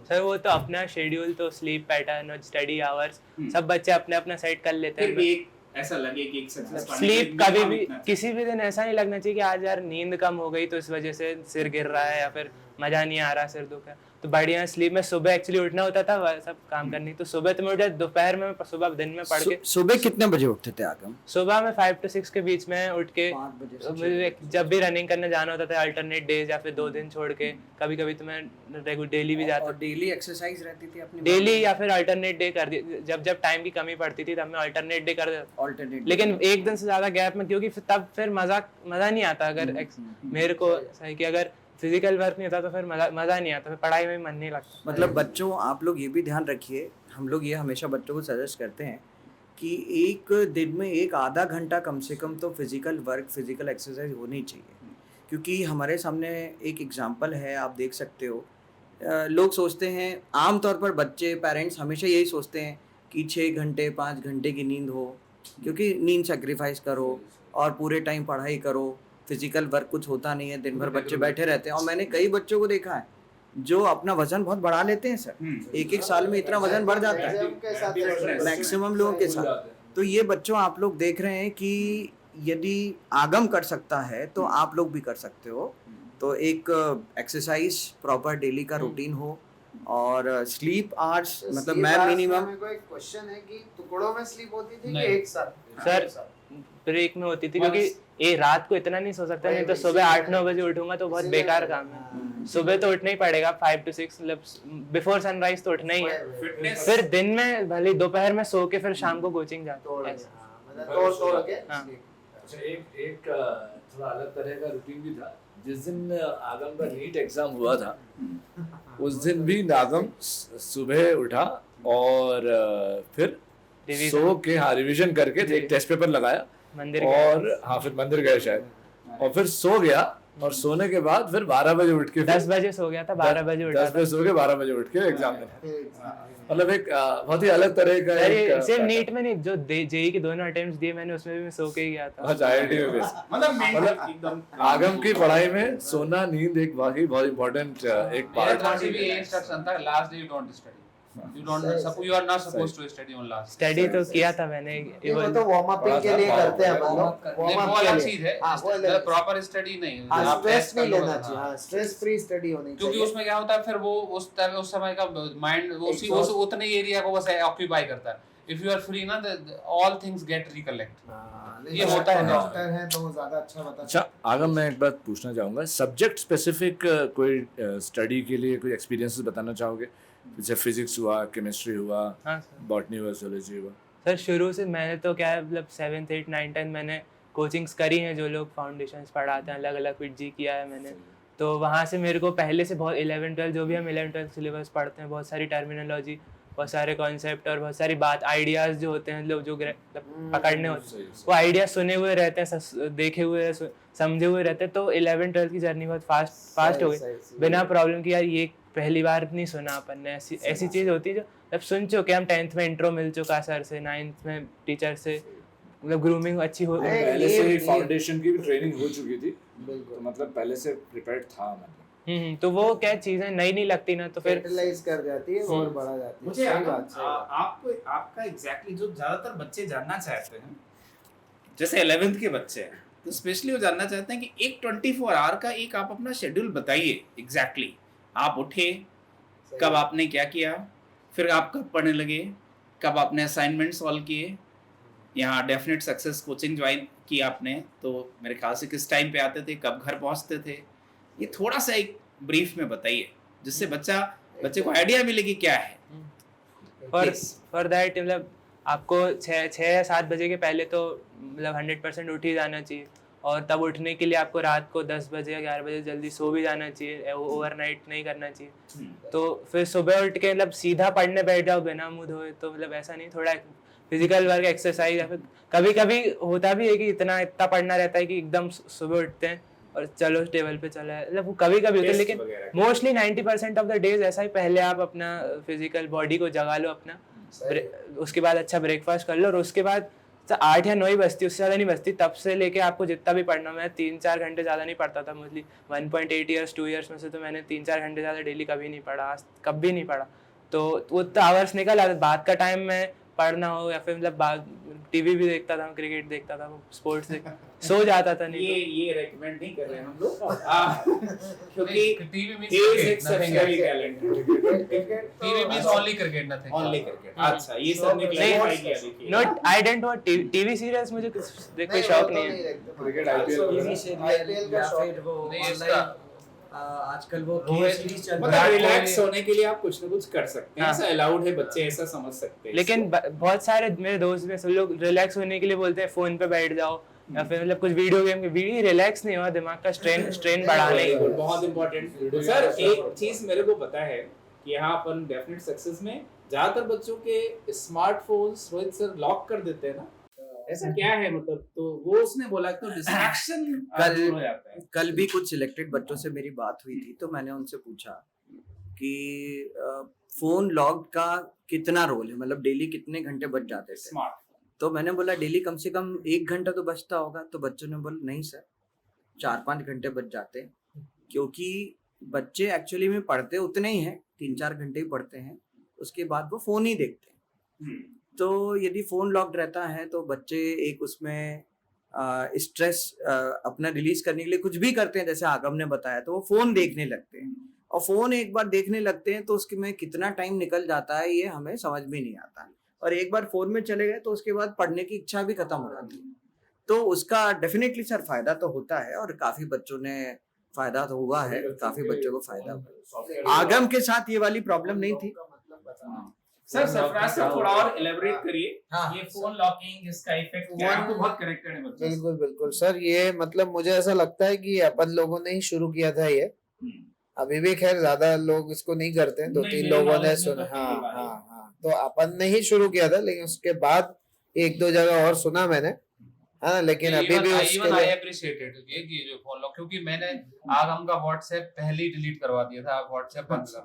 सर वो तो अपना शेड्यूल तो स्लीप पैटर्न और स्टडी आवर्स सब बच्चे अपने अपना सेट कर लेते
फिर
हैं।
भी एक ऐसा लगे कि एक सक्सेस
स्लीप कभी भी किसी भी दिन ऐसा नहीं लगना चाहिए कि आज यार नींद कम हो गई तो इस वजह से सिर गिर रहा है या फिर मजा नहीं आ रहा, सिर दुख है। तो बढ़िया स्लीप में सुबह एक्चुअली उठना होता था वह सब काम करनी, तो सुबह तो मैं उठा, दोपहर में सुबह दिन में पढ़ के।
सुबह कितने बजे उठते थे आगम?
सुबह में 5 to 6 के बीच में उठ के
5 बजे से
मुझे जब भी रनिंग करने जाना होता था अल्टरनेट डेज या फिर 2 दिन छोड़ के, कभी कभी तो मैं डेली भी जाता
और डेली एक्सरसाइज रहती थी अपनी?
डेली या फिर अल्टरनेट डे कर दी, जब जब टाइम की कमी पड़ती थी तब मैं अल्टरनेट डे कर देता।
ऑल्टरनेट
लेकिन एक दिन से ज्यादा गैप में, क्योंकि तब फिर मजा नहीं आता। अगर मेरे को सही कि अगर फिजिकल वर्क नहीं होता तो फिर मजा नहीं आता, फिर पढ़ाई में मन नहीं लगता।
मतलब बच्चों आप लोग ये भी ध्यान रखिए, हम लोग ये हमेशा बच्चों को सजेस्ट करते हैं कि एक दिन में एक आधा घंटा कम से कम तो फिजिकल वर्क, फिजिकल एक्सरसाइज होनी चाहिए। क्योंकि हमारे सामने एक एग्जांपल है, आप देख सकते हो, लोग सोचते हैं आमतौर पर बच्चे, पेरेंट्स हमेशा यही सोचते हैं कि 6 घंटे 5 घंटे की नींद हो, क्योंकि नींद सेक्रीफाइस करो और पूरे टाइम पढ़ाई करो, फिजिकल वर्क कुछ होता नहीं है, दिन भर बच्चे बैठे रहते हैं। और मैंने कई बच्चों को देखा है जो अपना वजन बहुत बढ़ा लेते हैं सर, एक साल में इतना वजन बढ़ जाता है मैक्सिमम लोगों के साथ। तो ये बच्चों आप लोग देख रहे हैं कि यदि आगम कर सकता है तो आप लोग भी कर सकते हो। तो एक एक्सरसाइज प्रॉपर डेली का रूटीन हो और स्लीप आवर्स, मतलब मैं मिनिमम।
मेरे को एक क्वेश्चन है कि टुकड़ों में स्लीप होती थी कि एक साथ?
सर ब्रेक में होती थी, क्योंकि ये रात को इतना नहीं सो सकता, नहीं तो सुबह 8-9 बजे उठूंगा तो बहुत बेकार काम है। सुबह तो उठना ही पड़ेगा 5 to 6, मतलब बिफोर सनराइज तो उठना ही है। फिर दिन में भले दोपहर में सो के फिर शाम को कोचिंग जाता हूँ।
अच्छा, एक थोड़ा अलग तरह का रूटीन भी था। जिस दिन आगम का नीट एग्जाम हुआ था उस दिन भी आगम सुबह उठा और फिर सो के रिविजन करके एक टेस्ट पेपर लगाया
मंदिर
और फिर मंदिर गए शायद, और फिर सो गया और सोने के बाद फिर 12 बजे उठ के
10 बजे सो गया था, 12 बजे उठा
10 बजे सो के 12 बजे उठ के एग्जाम देना। मतलब एक बहुत ही अलग तरह का एक
सिर्फ नीट में नहीं, जो जेई के दोनों अटेम्प्ट्स दिए मैंने उसमें भी मैं सो के ही गया था।
अच्छा, आईआईटी में भी
मतलब एकदम
आगम की पढ़ाई में सोना, नींद एक वाकई बहुत इम्पोर्टेंट एक पार्ट है।
भी इंस्ट्रक्शन था, last day you don't study, you are not supposed to study on last.
Study तो किया था मैंने,
ये वो तो वार्म अप के लिए करते हैं हम लोग,
वो अलग चीज है, प्रॉपर स्टडी नहीं, आप
स्ट्रेस नहीं लेना चाहिए। हां, स्ट्रेस फ्री स्टडी होनी चाहिए,
क्योंकि उसमें क्या होता है फिर वो उस समय का माइंड उसी उतने एरिया को बस ऑक्यूपाई करता है। इफ यू आर फ्री ना, ऑल थिंग्स गेट रिकलेक्ट, ये होता है।
डॉक्टर है तो वो ज्यादा अच्छा बता।
अच्छा आगम, मैं एक बात पूछना चाहूँगा, सब्जेक्ट स्पेसिफिक कोई स्टडी के लिए कोई एक्सपीरियंसेस बताना चाहोगे? जैसे फिजिक्स हुआ, केमिस्ट्री हुआ, बॉटनी हुआ, zoology हुआ।
सर शुरू से मैंने तो क्या है, मतलब 7th 8th 9th 10th मैंने कोचिंग्स करी हैं, जो लोग फाउंडेशंस पढ़ाते हैं, अलग अलग फिटजी किया है मैंने। तो वहाँ से मेरे को पहले से बहुत 11 12 जो भी हम 11 12 सिलेबस पढ़ते हैं, बहुत सारी टर्मिनोलॉजी, बहुत सारे कॉन्सेप्ट और बहुत सारी बात, आइडियाज़ जो होते हैं, लोग जो पकड़ने होते हैं, वो आइडियाज सुने हुए रहते हैं, देखे हुए, समझे हुए रहते हैं। तो 11 12 की जर्नी बहुत फास्ट हो गई, बिना प्रॉब्लम की। यार ये पहली बार नहीं सुना अपन ने, ऐसी चीज़ होती है जो जब सुन चुके, हम 10th में इंट्रो मिल चुका सर से, 9th में टीचर से, मतलब ग्रूमिंग अच्छी हो,
पहले से ही फाउंडेशन की भी ट्रेनिंग हो चुकी थी, तो मतलब पहले से प्रिपेयर्ड था मतलब।
तो वो क्या चीज़ें नई नहीं लगती ना, तो फिर
यूटिलाइज कर जाती है और बढ़ा जाती है।
मुझे आपको आपका एग्जैक्टली जो ज्यादातर बच्चे जानना चाहते हैं, जैसे 11th के बच्चे हैं, तो स्पेशली वो जानना चाहते हैं कि एक 24 आवर का एक आप अपना शेड्यूल बताइए एग्जैक्टली। आप उठे, कब आपने क्या किया, फिर आप कब पढ़ने लगे, कब आपने असाइनमेंट सॉल्व किए, यहाँ डेफिनेट सक्सेस कोचिंग ज्वाइन की आपने, तो मेरे ख्याल से किस टाइम पे आते थे, कब घर पहुँचते थे, ये थोड़ा सा एक ब्रीफ में बताइए, जिससे बच्चे को आइडिया मिलेगी क्या है।
फॉर दैट मतलब आपको 6 या 7 बजे के पहले तो मतलब 100% उठ ही जाना चाहिए, और तब उठने के लिए आपको रात को 10 बजे या 11 बजे जल्दी सो भी जाना चाहिए, ओवरनाइट नहीं करना चाहिए। तो फिर सुबह उठ के मतलब सीधा पढ़ने बैठ जाओ बिना मुँह धोए, तो मतलब ऐसा नहीं, थोड़ा फिजिकल वर्क, एक्सरसाइज, या फिर कभी कभी होता भी है कि इतना पढ़ना रहता है कि एकदम सुबह उठते हैं और चलो टेबल पे चला है, मतलब वो कभी कभी होता है, लेकिन मोस्टली 90% ऑफ द डेज ऐसा ही। पहले आप अपना फिजिकल बॉडी को जगा लो अपना, उसके बाद अच्छा ब्रेकफास्ट कर लो, और उसके बाद 8 या 9 ही बजती, उससे ज़्यादा नहीं बजती। तब से लेके आपको जितना भी पढ़ना, मैं 3-4 घंटे ज़्यादा नहीं पढ़ता था मोस्टली। 1.8 ईयर्स 2 ईयर्स में से तो मैंने 3-4 घंटे ज़्यादा डेली कभी नहीं पढ़ा, आज कभी नहीं पढ़ा। तो वो आवर्स निकल आते, बाद का टाइम में पढ़ना हो या फिर मतलब टीवी भी देखता था, क्रिकेट देखता था, स्पोर्ट्स सो जाता था। नहीं
ये रेकमेंड नहीं कर रहे हैं हम लोग, क्योंकि
TV means
he is
cricket,
exceptionally
nothing else.
talented.
TV means only cricket, nothing.
Only cricket. अच्छा, ये सर ने क्लैरिफाई किया, देखिए।
Not I don't want TV serials, मुझे कोई शौक नहीं है।
क्रिकेट IPL
टीवी सीरियल या फिर वो
नहीं,
ऑनलाइन
इसका-
आजकल वो
रोहित-
सीरीज चल
मतलब
रहा है।
रिलैक्स होने के लिए आप कुछ ना कुछ कर सकते हैं,
हाँ।
ऐसा अलाउड है, बच्चे ऐसा समझ सकते हैं।
लेकिन बहुत सारे मेरे दोस्त में सब लोग रिलैक्स होने के लिए बोलते हैं फोन पे बैठ जाओ या फिर मतलब कुछ वीडियो गेम, वीडियो रिलैक्स नहीं हुआ, दिमाग का स्ट्रेन बढ़ाने के लिए।
बहुत इंपॉर्टेंट सर, एक चीज मेरे को पता है कि यहाँ अपन डेफिनेट सक्सेस में ज्यादातर बच्चों के स्मार्टफोन्स रोहित सर लॉक कर देते हैं ना, ऐसा क्या है मतलब? तो वो उसने बोला तो डिस्ट्रैक्शन हो जाता है।
कल भी कुछ सिलेक्टेड बच्चों से मेरी बात हुई थी, तो मैंने उनसे पूछा कि फोन लॉक का कितना रोल है, मतलब डेली कितने घंटे बच जाते थे।
स्मार्ट,
तो मैंने बोला डेली कम से कम 1 घंटा तो बचता होगा। तो बच्चों ने बोला नहीं सर, 4-5 घंटे बच जाते हैं, क्योंकि बच्चे एक्चुअली में पढ़ते उतने ही हैं, 3-4 घंटे ही पढ़ते हैं, उसके बाद वो फोन ही देखते हैं। तो यदि फोन लॉक्ड रहता है तो बच्चे एक उसमें स्ट्रेस अपना रिलीज करने के लिए कुछ भी करते हैं, जैसे आगम ने बताया, तो वो फोन देखने लगते हैं। और फोन एक बार देखने लगते हैं तो उसके में कितना टाइम निकल जाता है ये हमें समझ में नहीं आता। और एक बार फोन में चले गए तो उसके बाद पढ़ने की इच्छा भी खत्म हो जाती है। तो उसका डेफिनेटली सर फायदा तो होता है, और काफी बच्चों ने फायदा तो हुआ है, काफी बच्चों को फायदा हुआ। आगम के साथ ये वाली प्रॉब्लम नहीं थी।
सर सरफराज सर थोड़ा और एलैबोरेट करिए,
हाँ।
ये फोन लॉकिंग, इसका इफेक्ट क्या है? आपको बहुत कनेक्टेड है बच्चे से।
बिल्कुल बिल्कुल सर, ये मतलब मुझे ऐसा लगता है कि अपन लोगों ने ही शुरू किया था ये। अभी भी खैर ज्यादा लोग इसको नहीं करते हैं, 2-3
नहीं,
लोगों ने
knowledge में
सुना।
तो
हाँ
पहली बार है।
हाँ हाँ, तो अपन ने ही शुरू किया था, लेकिन उसके बाद 1-2 जगह और सुना मैंने, हाँ। लेकिन अभी भी उसके
आई
लिए
अप्रिशिएटेड ये कि जो फोन लॉक, क्योंकि मैंने आगम का व्हाट्सएप पहले ही डिलीट करवा दिया था। व्हाट्सएप बंद कर,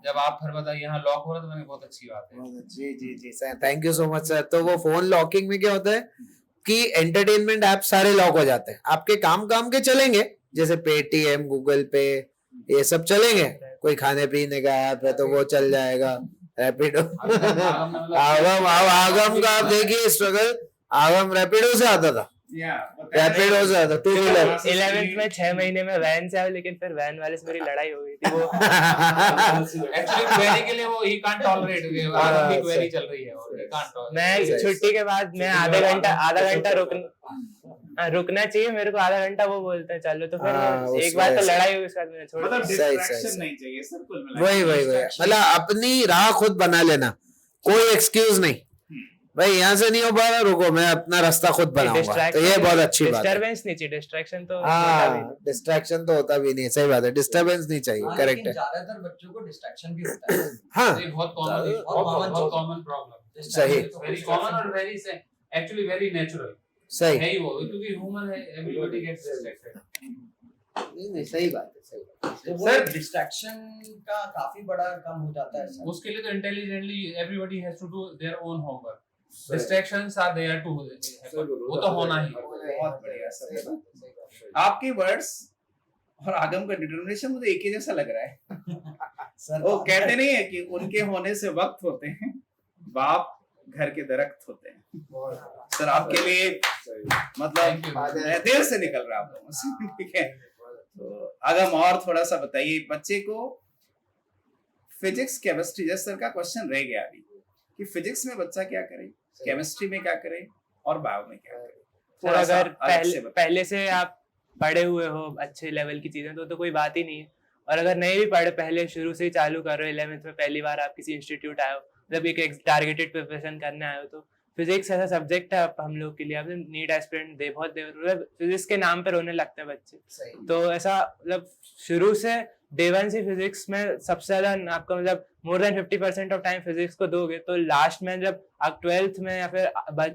जब आप फिर बताइए यहाँ लॉक हो रहा तो मैंने बहुत अच्छी बात है।
जी जी जी sir, thank you so much sir. तो वो फोन लॉकिंग में क्या होता है कि एंटरटेनमेंट ऐप सारे लॉक हो जाते हैं, आपके काम के चलेंगे, जैसे पेटीएम, गूगल पे, ये सब चलेंगे। कोई खाने पीने का ऐप है तो वो चल जाएगा, रैपिडो। आगम का आप देखिए स्ट्रगल, आगम रैपिडो से आता था, रैपिडो से आता, 2 व्हीलर।
11th में 6 महीने में वैन से आया, लेकिन फिर वैन वाले से मेरी लड़ाई हो गई थी। वो
एक्चुअली क्वेरी के लिए वो ही कांट टॉलरेट, आगम की क्वेरी चल रही है और ही कांट टॉलरेट।
मैं छुट्टी के बाद मैं आधा घंटा रुकना चाहिए मेरे को, आधा घंटा वो बोलते हैं चलो, तो
हाँ,
फिर
उस
एक बार तो
वजह से।
लड़ाई हुई, उसके बाद मैंने छोड़
मतलब
दिया।
डिस्ट्रैक्शन नहीं चाहिए सर, कुल मिला
वही मतलब अपनी राह खुद बना लेना, कोई एक्सक्यूज नहीं भाई, यहाँ से नहीं हो पा रहा, रुको मैं अपना रास्ता खुद बनाऊंगा। तो ये बहुत अच्छी बात है।
डिस्टरबेंस नहीं चाहिए, डिस्ट्रैक्शन तो होता भी
हाँ, डिस्ट्रैक्शन तो होता भी नहीं, सही बात है, डिस्टर्बेंस नहीं चाहिए,
हाँ,
करेक्ट
लेकिन
है।
ज्यादातर बच्चों को डिस्ट्रैक्शन भी होता है।
हाँ
ये बहुत कॉमन,
बहुत
बहुत कॉमन प्रॉब्लम,
सही।
वेरी कॉमन और वेरी एक्चुअली वेरी नेचुरल
सही,
है ही वो, क्योंकि ह्यूमन है, एवरीबॉडी गेट्स डिस्ट्रैक्टेड।
नहीं सही बात है, सही बात है।
तो वो डिस्ट्रैक्शन का काफी बड़ा कम हो जाता है सर।
उसके लिए तो intelligently everybody has to do their own homework. Distractions are there too, वो तो होना ही।
बहुत बढ़िया सर, आपके वर्ड्स और आगम का डिटरमिनेशन मुझे एक ही जैसा लग रहा है।
सर
वो कहते नहीं है कि उनके होने से वक्त होते हैं, बाप घर के दरख्त होते हैं। सर आपके लिए मतलब दिल से निकल रहा हूँ, ठीक है। तो आगम और थोड़ा सा बताइए बच्चे को, फिजिक्स केमिस्ट्री, जैसे सर का क्वेश्चन रह गया अभी कि फिजिक्स में बच्चा क्या करे, केमिस्ट्री में क्या करे और बायो में क्या करे।
सर
थोड़ा सा
अगर
अलग से बताइए।
पहले से आप पढ़े हुए हो अच्छे लेवल की चीजें तो कोई बात ही नहीं है। और अगर नहीं भी पढ़े, पहले शुरू से ही चालू कर रहे हो, 11th में पहली बार आप किसी इंस्टीट्यूट आए हो, जब एक टारगेटेड प्रिपरेशन करने आए हो, तो फिजिक्स ऐसा सब्जेक्ट है हम लोग के लिए, आप नीट एस्पिरेंट दे बहुत फिजिक्स के नाम पे रोने लगते हैं बच्चे। तो ऐसा मतलब शुरू से डे 1 से फिजिक्स में सबसे ज्यादा आपका मतलब more than 50% of time physics को दोगे, तो लास्ट में जब आप 12th में या फिर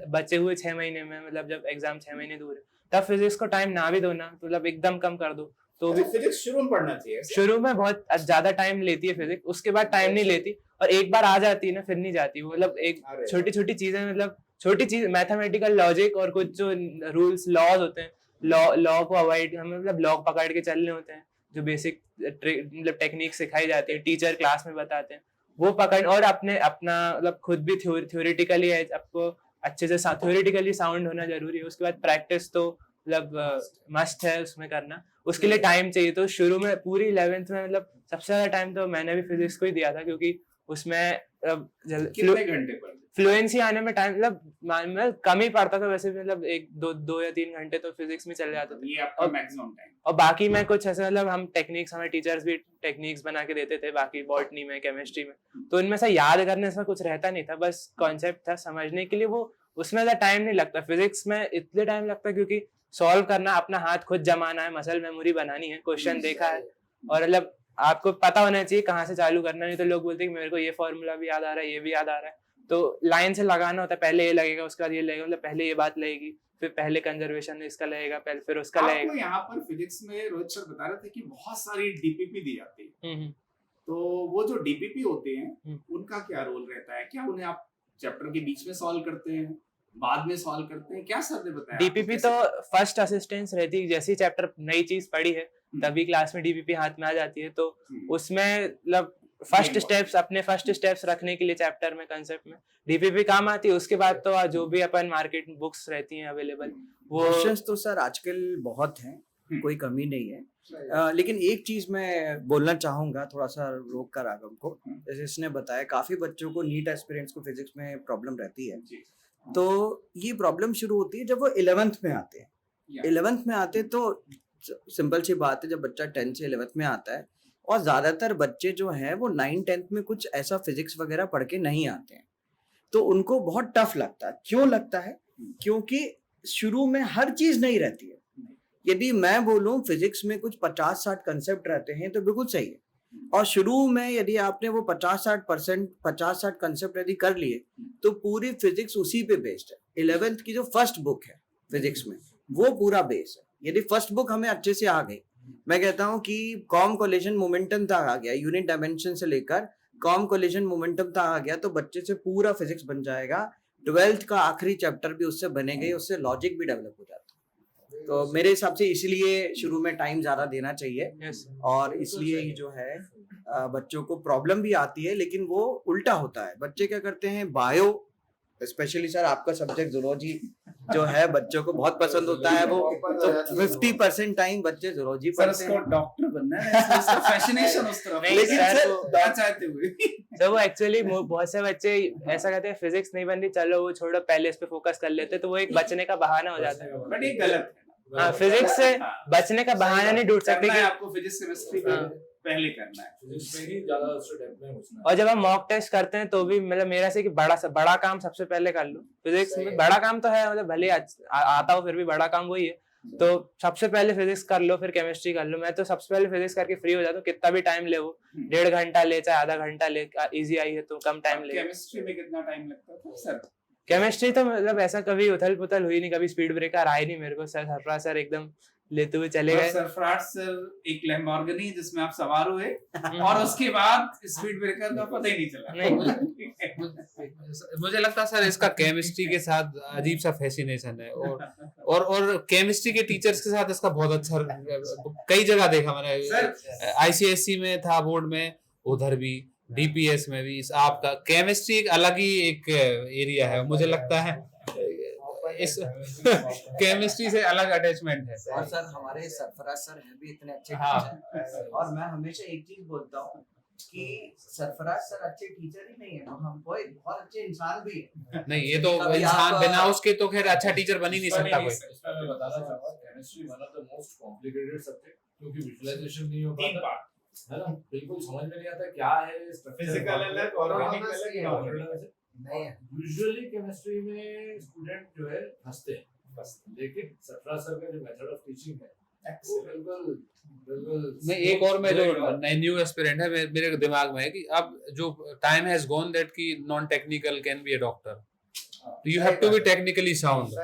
बचे हुए 6 महीने में, मतलब जब एग्जाम 6 महीने दूर है, तब फिजिक्स को टाइम ना भी दो ना, तो मतलब एकदम कम कर दो। तो भी
फिजिक्स शुरू में पढ़ना चाहिए।
शुरू में बहुत ज्यादा टाइम लेती है फिजिक्स, उसके बाद टाइम नहीं लेती, और एक बार आ जाती है ना फिर नहीं जाती। वो मतलब एक छोटी छोटी चीजें मतलब छोटी चीज मैथमेटिकल लॉजिक और कुछ जो रूल्स लॉज होते हैं, लॉ को अवॉइड, हमें मतलब लॉ पकड़ के चलने होते हैं, जो बेसिक मतलब टेक्निक सिखाई जाती है, टीचर क्लास में बताते हैं, वो पकड़, और अपना मतलब खुद भी थ्योरेटिकली आपको अच्छे से थ्योरेटिकली साउंड होना जरूरी है। उसके बाद प्रैक्टिस तो मतलब मस्ट है उसमें करना, उसके लिए टाइम चाहिए। तो शुरू में पूरी 11th में मतलब सबसे ज्यादा टाइम तो मैंने भी फिजिक्स को ही दिया था, क्योंकि उसमें
कितने घंटे पढ़ते?
फ्लुएंसी आने में टाइम मतलब कम ही पड़ता था वैसे भी, मतलब 1-2 या 3 घंटे तो फिजिक्स में चले जाते थे।
ये आपका मैक्सिमम टाइम।
और बाकी में कुछ ऐसे मतलब हम टेक्निक्स, हमें टीचर्स भी टेक्निक्स बना के देते थे बाकी बॉटनी में, केमिस्ट्री में, तो इनमें से याद करने से कुछ रहता नहीं था, बस कॉन्सेप्ट था समझने के लिए, वो उसमें ज्यादा टाइम नहीं लगता। फिजिक्स में इतने टाइम लगता है क्योंकि सॉल्व करना, अपना हाथ खुद जमाना है, मसल मेमोरी बनानी है, क्वेश्चन देखा है, और मतलब आपको पता होना चाहिए कहाँ से चालू करना। नहीं तो लोग बोलते हैं कि मेरे को ये फॉर्मूला भी याद आ रहा है, ये भी याद आ रहा है, तो लाइन से लगाना होता है, पहले ये लगेगा उसके बाद ये लगेगा, मतलब पहले ये बात लगेगी, फिर पहले कंजर्वेशन इसका लगेगा, पहले फिर उसका लगेगा।
आपको यहाँ पर फिजिक्स में रोहित सर बता रहे थे कि बहुत सारी डीपीपी दी जाती है, तो वो जो डीपीपी होते हैं उनका क्या रोल रहता है? क्या उन्हें आप चैप्टर के बीच में सॉल्व करते हैं, बाद में सॉल्व करते हैं, क्या सर ने बताया?
डीपीपी तो फर्स्ट असिस्टेंस रहती है, जैसे ही चैप्टर नई चीज पढ़ी है तभी क्लास में डीपीपी हाथ में आ जाती है, तो उसमें मतलब फर्स्ट स्टेप्स रखने के लिए चैप्टर में, कंसेप्ट में डीपीपी काम आती है। उसके बाद तो जो भी अपन मार्केट बुक्स रहती हैं अवेलेबल, वो
क्वेश्चंस तो सर आजकल बहुत हैं, कोई कमी नहीं है। लेकिन एक चीज मैं बोलना चाहूंगा, थोड़ा सा रोक कर आगम को, जैसे इसने बताया काफी बच्चों को, नीट एस्पिरेंट्स को फिजिक्स में प्रॉब्लम रहती है, तो ये प्रॉब्लम शुरू होती है जब वो 11th में आते हैं। 11th में आते तो सिंपल सी बात है, जब बच्चा 10th से 11th में आता है, और ज्यादातर बच्चे जो हैं वो 9th-10th में कुछ ऐसा फिजिक्स वगैरह पढ़ के नहीं आते हैं, तो उनको बहुत टफ लगता है। क्यों लगता है? क्योंकि शुरू में हर चीज नहीं रहती है। यदि मैं बोलूं फिजिक्स में कुछ 50-60 कंसेप्ट रहते हैं तो बिल्कुल सही है, और शुरू में यदि आपने वो 50-60 कंसेप्ट यदि कर लिए तो पूरी फिजिक्स उसी पे बेस्ड है। 11th की जो फर्स्ट बुक है फिजिक्स में वो पूरा बेस है। यदि फर्स्ट बुक हमें अच्छे से आ गई, मैं कहता हूँ कि कॉम कोलिजन मोमेंटम तक आ गया, यूनिट डायमेंशन से लेकर कॉम कोलिजन मोमेंटम तक आ गया, तो बच्चे से पूरा फिजिक्स बन जाएगा। 12th का आखिरी चैप्टर भी उससे बनेगा, उससे लॉजिक भी डेवलप हो जाता है। तो मेरे हिसाब से इसलिए शुरू में टाइम ज्यादा देना चाहिए, और इसलिए ही जो है बच्चों को प्रॉब्लम भी आती है, लेकिन वो उल्टा होता है। बच्चे क्या करते हैं, बायो स्पेशली सर आपका सब्जेक्ट जूलॉजी जो है बच्चों को बहुत पसंद होता है, वो तो 50% टाइम बच्चे जूलॉजी पढ़ते हैं।
डॉक्टर बनना है, इसका फैसिनेशन उस तरफ,
लेकिन
सर क्या चाहते हुए
तो वो एक्चुअली बहुत से बच्चे ऐसा कहते हैं फिजिक्स नहीं बन रही, चलो वो छोड़ो, पहले इस पे फोकस कर लेते, तो वो एक बचने का बहाना हो जाता है।
बट ये गलत है।
हाँ, फिजिक्स से बचने का बहाना नहीं ढूंढ सकते कि
आपको फिजिक्स केमिस्ट्री पहले करना है,
फिजिक्स में ही ज्यादा डेप्थ में घुसना है।
और जब हम मॉक टेस्ट करते हैं तो भी मतलब मेरा से कि बड़ा काम सबसे पहले कर लो। फिजिक्स में बड़ा काम तो है, मतलब भले आता हो फिर भी बड़ा काम वही है, तो सबसे पहले फिजिक्स कर लो, फिर केमिस्ट्री कर लो। मैं तो सबसे पहले फिजिक्स करके फ्री हो जाता हूँ, कितना भी टाइम ले, वो 1.5 घंटा ले चाहे आधा घंटा ले, इजी आई है तो कम टाइम ले।
केमिस्ट्री में कितना टाइम लगता था सर?
केमिस्ट्री तो मतलब ऐसा कभी उथल पुथल हुई नहीं, कभी स्पीड ब्रेकर आए नहीं मेरे को। सरफराज सर एकदम लेते हुए चले गए।
सरफराज सर एक लैम्बोर्गिनी जिसमें आप सवार हुए और उसके बाद स्पीड ब्रेकर का पता ही नहीं चला।
मुझे लगता है सर इसका केमिस्ट्री के साथ अजीब सा फैसिनेशन है, और केमिस्ट्री के टीचर्स के साथ इसका बहुत अच्छा, कई जगह देखा मैंने, आईसीएसई में था बोर्ड में, उधर भी डीपीएस में भी। आपका केमिस्ट्री एक अलग ही एक एरिया है, मुझे लगता है इस केमिस्ट्री से अलग अटैचमेंट है।
और सर हमारे सरफराज सर हैं भी इतने अच्छे
हाँ।
टीचर, और मैं हमेशा एक चीज बोलता हूँ कि सरफराज सर अच्छे टीचर ही नहीं है, हमको एक बहुत अच्छे इंसान भी है।
नहीं, ये तो इंसान बिना उसके तो खैर अच्छा टीचर बन ही नहीं सकता कोई।
इसमें मैं बताना चाहूंगा, chemistry one of the most complicated subject, क्योंकि विजुअलाइजेशन नहीं हो पाता है ना, बिल्कुल समझ में नहीं आता क्या है
फिजिकल अलग, ऑर्गेनिक अलग
नहीं है। यूजुअली केमिस्ट्री में स्टूडेंट जो है हंसते हैं बस, लेकिन सरफराज सर का जो मेथड ऑफ टीचिंग है वो बिल्कुल
मैं एक और मैं जो न्यू एस्पिरेंट है मेरे दिमाग में है कि अब जो टाइम हैज गॉन दैट कि non technical can be a doctor, you have to be technically sound,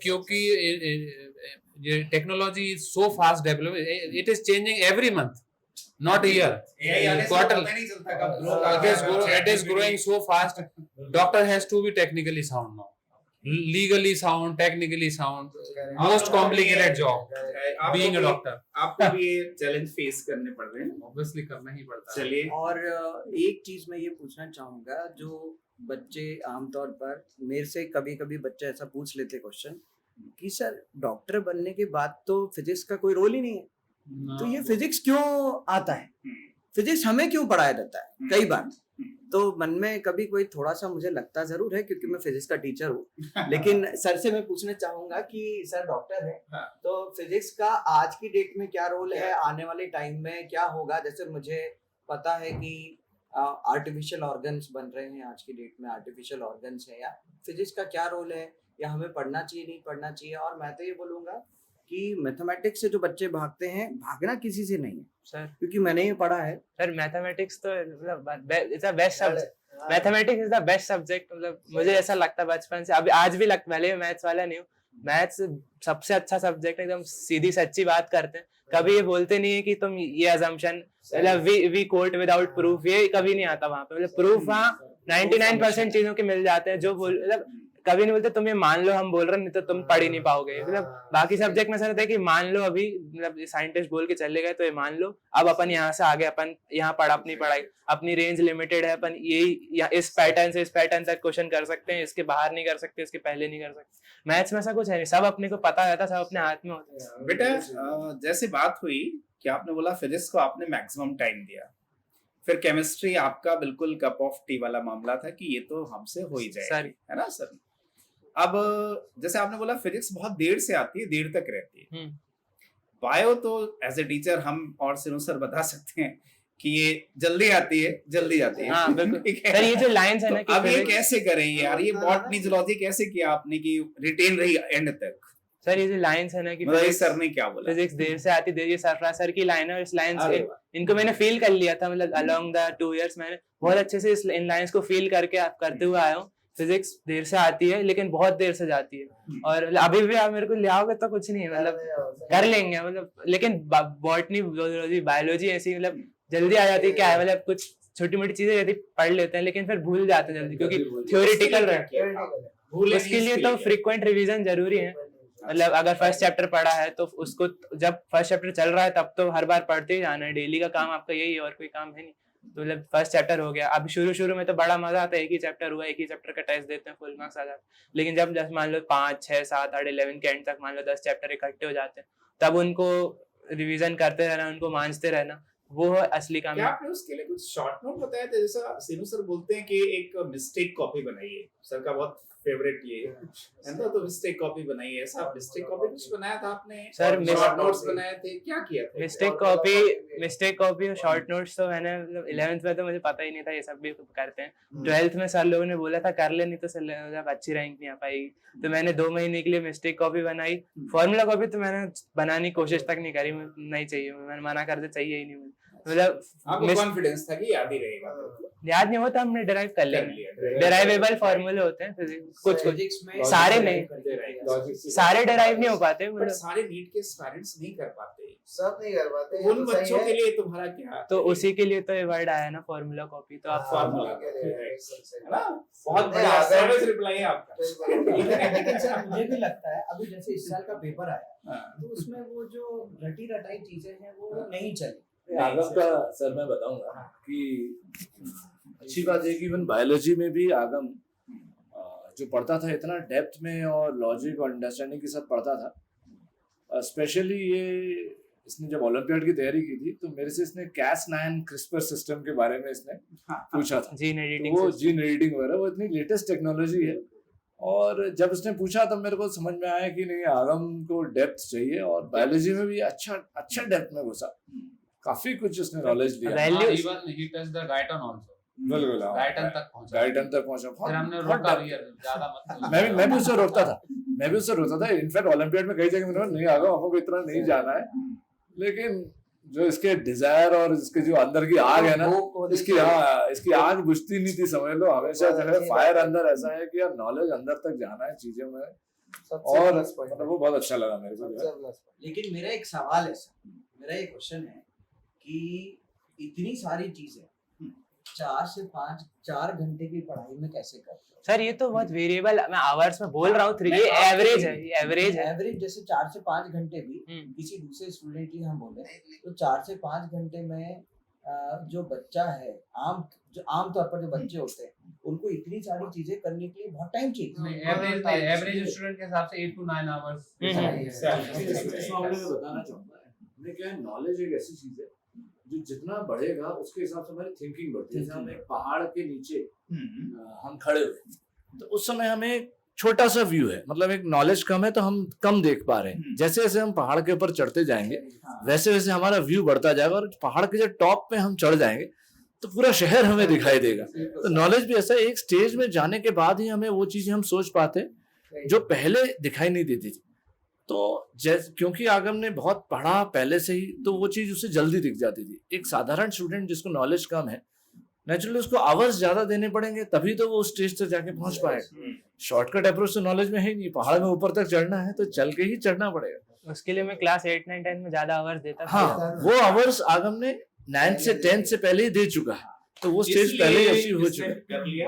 क्योंकि ये technology is so fast developing, it is changing every month, not a year. Quarter. It is growing so fast. Doctor has to be technically sound now. legally sound, technically sound, most complicated job being a doctor.
आपको भी ये challenge face करने पड़ रहे हैं,
Obviously करना ही पड़ता है.
चलिए।
और एक चीज मैं ये पूछना चाहूंगा, जो बच्चे आमतौर पर मेरे से कभी कभी बच्चे ऐसा पूछ लेते क्वेश्चन कि सर डॉक्टर बनने के बाद तो फिजिक्स का कोई रोल ही नहीं है, तो ये फिजिक्स क्यों आता है, फिजिक्स हमें क्यों पढ़ाया जाता है कई बार। तो मन में कभी कोई थोड़ा सा मुझे लगता जरूर है क्योंकि मैं फिजिक्स का टीचर हूँ, लेकिन सर से मैं पूछना चाहूंगा कि सर डॉक्टर है तो फिजिक्स का आज की डेट में क्या रोल है, आने वाले टाइम में क्या होगा। जैसे मुझे पता है कि आर्टिफिशियल ऑर्गन्स बन रहे हैं आज की डेट में, आर्टिफिशियल ऑर्गन्स है, या फिजिक्स का क्या रोल है, या हमें पढ़ना चाहिए नहीं पढ़ना चाहिए। और मैं तो ये बोलूंगा कि मैथमेटिक्स से जो बच्चे भागते हैं, भागना किसी से नहीं है
सर,
क्योंकि मैंने ये पढ़ा है।
सर मैथमेटिक्स तो मतलब it's the best subject, mathematics is the best subject. मतलब मुझे ऐसा लगता है बचपन से, अभी आज भी लगता, भले मैथ्स वाला नहीं हूँ, मैथ्स सबसे अच्छा सब्जेक्ट है, एकदम सीधी सच्ची बात करते हैं, कभी ये बोलते नहीं है कि तुम ये अजम्पशन, मतलब वी कोट विदाउट प्रूफ, ये कभी नहीं आता वहां पे। मतलब प्रूफ वहाँ 99% चीजों के मिल जाते हैं, जो बोल मतलब कभी नहीं बोलते तुम ये मान लो हम बोल रहे हैं, नहीं तो तुम पढ़ ही नहीं पाओगे। मतलब बाकी सब्जेक्ट में सर होता है कि मान लो अभी, मतलब साइंटिस्ट बोल के चले गए तो ये मान लो, अब अपन यहाँ से आगे, अपन यहाँ पढ़ा, अपनी पढ़ाई, अपनी रेंज लिमिटेड है, अपन यही इस पैटर्न से इस पैटर्न तक क्वेश्चन कर सकते हैं, इसके बाहर नहीं कर सकते, इसके पहले नहीं कर सकते। मैथ्स में ऐसा कुछ है नहीं, सब अपने को पता रहता, सब अपने हाथ में होता है।
बेटा जैसे बात हुई कि आपने बोला फिजिक्स को आपने मैक्सिमम टाइम दिया, फिर केमिस्ट्री आपका बिल्कुल कप ऑफ टी वाला मामला था कि ये तो हमसे हो ही जाएगी, है ना सर। अब जैसे आपने बोला फिजिक्स बहुत देर से आती है, देर तक रहती है। बायो तो एज ए टीचर हम और सिनो सर बता सकते हैं कि ये जल्दी आती है, जल्दी जाती है।
हाँ बिल्कुल।
ठीक है?
सर ये जो लाइंस है ना कि
अब ये कैसे करें यार, ये बॉटनी जूलॉजी कैसे किया आपने कि रिटेन रही एंड तक?
सर ये जो लाइंस है ना कि
मतलब सर ने क्या बोला,
फिजिक्स देर से आती, देर, ये सरफराज सर की लाइन है, और इस लाइन इनको मैंने फील कर लिया था, मतलब अलोंग द 2 years मैंने बहुत अच्छे से इन लाइंस को फील करके करते हुए आया हूँ। फिजिक्स देर से आती है लेकिन बहुत देर से जाती है, और अभी भी आप मेरे को ले आओगे तो कुछ नहीं, मतलब कर लेंगे, मतलब। लेकिन बॉटनी, बायोलॉजी ऐसी मतलब जल्दी आ जाती है, क्या है मतलब कुछ छोटी मोटी चीजें यदि पढ़ लेते हैं लेकिन फिर भूल जाते हैं जल्दी, क्योंकि थ्योरेटिकल रहती है। उसके लिए तो फ्रीक्वेंट रिवीजन जरूरी है। मतलब अगर फर्स्ट चैप्टर पढ़ा है तो उसको, जब फर्स्ट चैप्टर चल रहा है तब तो हर बार पढ़ते ही जाना है, डेली का काम आपका यही है, और कोई काम है नहीं। तो मतलब फर्स्ट चैप्टर हो गया, अब शुरू में तो बड़ा मजा आता है, एक ही चैप्टर हुआ, एक ही चैप्टर का टेस्ट देते हैं, फुल मार्क्स आ जाते हैं। लेकिन जब मान लो 5, 6, 7, 8, 11 के एंड तक मान लो 10 चैप्टर इकट्ठे हो जाते हैं, तब उनको रिवीजन करते रहना, उनको मांझते रहना, वो है असली काम।
क्या आपने उसके लिए कुछ शॉर्ट नोट बताया था? जैसा सिनू सर बोलते हैं कि एक मिस्टेक कॉपी बनाइए, सर का बहुत फेवरेट ये है ना, तो मिस्टेक कॉपी बनाइए। ऐसा मिस्टेक कॉपी कुछ बनाया था आपने
सर?
शॉर्ट नोट्स बनाए थे, क्या किया था?
मिस्टेक कॉपी और शॉर्ट नोट्स तो मैंने, मतलब 11th में तो मुझे पता ही नहीं था ये सब भी करते हैं। 12th में सर लोगों ने बोला था कर ले, नहीं तो सर अच्छी रैंक नहीं आ पाएगी, तो मैंने 2 महीने के लिए मिस्टेक कॉपी बनाई। फॉर्मूला कॉपी तो मैंने बनाने की कोशिश तक नहीं करी, नहीं चाहिए, मैंने मना कर दिया, चाहिए ही नहीं। मतलब
आपको कॉन्फिडेंस था कि याद ही रहेगा?
याद नहीं होता, हमने डिराइव कर लेंगे, डिराइवेबल फॉर्मूले होते हैं कुछ में, सारे नहीं, सारे डिराइव नहीं हो पाते,
बट सारे नीट के स्टूडेंट्स नहीं कर पाते,
सब नहीं कर पाते।
उन बच्चों के लिए तुम्हारा क्या?
तो उसी के लिए तो ये वर्ड आया ना, फॉर्मूला कॉपी। तो आप
फॉर्मूला है ना, बहुत बड़ा सर्विस रिप्लाई है आपका।
लेकिन सर मुझे भी लगता है अभी जैसे इस साल का पेपर आया तो उसमें वो जो रटी रटाई चीजें हैं वो नहीं चली।
आगम का सर मैं बताऊंगा कि अच्छी बात है कि इवन बायोलॉजी में भी आगम जो पढ़ता था इतना डेप्थ में और लॉजिक और अंडरस्टैंडिंग के साथ पढ़ता था। स्पेशली ये इसने जब ओलंपियाड की तैयारी की थी तो मेरे से इसने Cas9 क्रिस्पर सिस्टम के बारे में इसने पूछा था,
जीन एडिटिंग,
वो जीन एडिटिंग वगैरह, वो इतनी लेटेस्ट टेक्नोलॉजी है। और जब उसने पूछा तब मेरे को समझ में आया कि नहीं, आगम को डेप्थ चाहिए, और बायोलॉजी में भी अच्छा डेप्थ में घुसा, काफी कुछ उसने नॉलेज दिया।
इवन ही टच द डायटन आल्सो,
बिल्कुल
डायटन तक पहुंचा। फिर हमने रोका भी, ज्यादा मत।
मैं भी उससे रोकता था, इनफैक्ट ओलंपियाड में कई जगह मैंने नहीं आगा, हमको इतना नहीं जाना है, लेकिन जो इसके डिजायर और इसके जो अंदर की आग है ना, इसकी आग बुझती नहीं थी, समझ लो। हमेशा जो है फायर अंदर ऐसा है कि यार नॉलेज अंदर तक जाना है चीजों में, और मतलब वो बहुत अच्छा लगा मेरे को।
लेकिन मेरा एक सवाल है सर, मेरा एक क्वेश्चन है कि इतनी सारी चीजें 4 घंटे की पढ़ाई में कैसे करते हो?
सर ये तो बहुत वेरिएबल, मैं आवर्स में बोल रहा हूँ, ये एवरेज है, ये एवरेज है।
एवरेज जैसे 4 से 5 घंटे भी किसी दूसरे स्टूडेंट की हम बोले तो 4 से 5 घंटे में जो बच्चा है आमतौर पर जो बच्चे होते हैं उनको इतनी सारी चीजें करने के लिए बहुत टाइम चाहिए।
एवरेज स्टूडेंट के हिसाब से 8 to 9 आवर्स
इस मामले में बताना चाहूंगा, हमने क्या है, नॉलेज एक ऐसी चीज है जो जितना बढ़ेगा उसके हिसाब से हमारी थिंकिंग बढ़ती है। जैसे हम एक पहाड़ के नीचे हम खड़े हुए तो उस समय हमें छोटा सा व्यू है, मतलब एक नॉलेज कम है तो हम कम देख पा रहे हैं। जैसे जैसे हम पहाड़ के ऊपर चढ़ते जाएंगे वैसे वैसे हमारा व्यू बढ़ता जाएगा और पहाड़ के जो टॉप पे हम चढ़ जाएंगे तो पूरा शहर हमें दिखाई देगा। तो नॉलेज भी ऐसा है, एक स्टेज में जाने के बाद ही हमें वो चीजें हम सोच पाते हैं जो पहले दिखाई नहीं देती थी। तो क्योंकि आगम ने बहुत पढ़ा पहले से ही तो वो चीज उसे जल्दी दिख जाती थी। एक साधारण स्टूडेंट जिसको नॉलेज कम है नेचुरली उसको आवर्स ज्यादा देने पड़ेंगे तभी तो वो उस स्टेज तक जाके पहुंच पाएगा। शॉर्टकट अप्रोच तो नॉलेज में है ही नहीं, पहाड़ में ऊपर तक चढ़ना है तो चल के ही चढ़ना पड़ेगा।
उसके लिए मैं क्लास 8, 9, 10 में ज्यादा आवर्स देता था।
हाँ, वो आवर्स आगम ने 9th से 10th से पहले ही दे चुका है तो वो स्टेज पहले ही अचीव हो चुका है।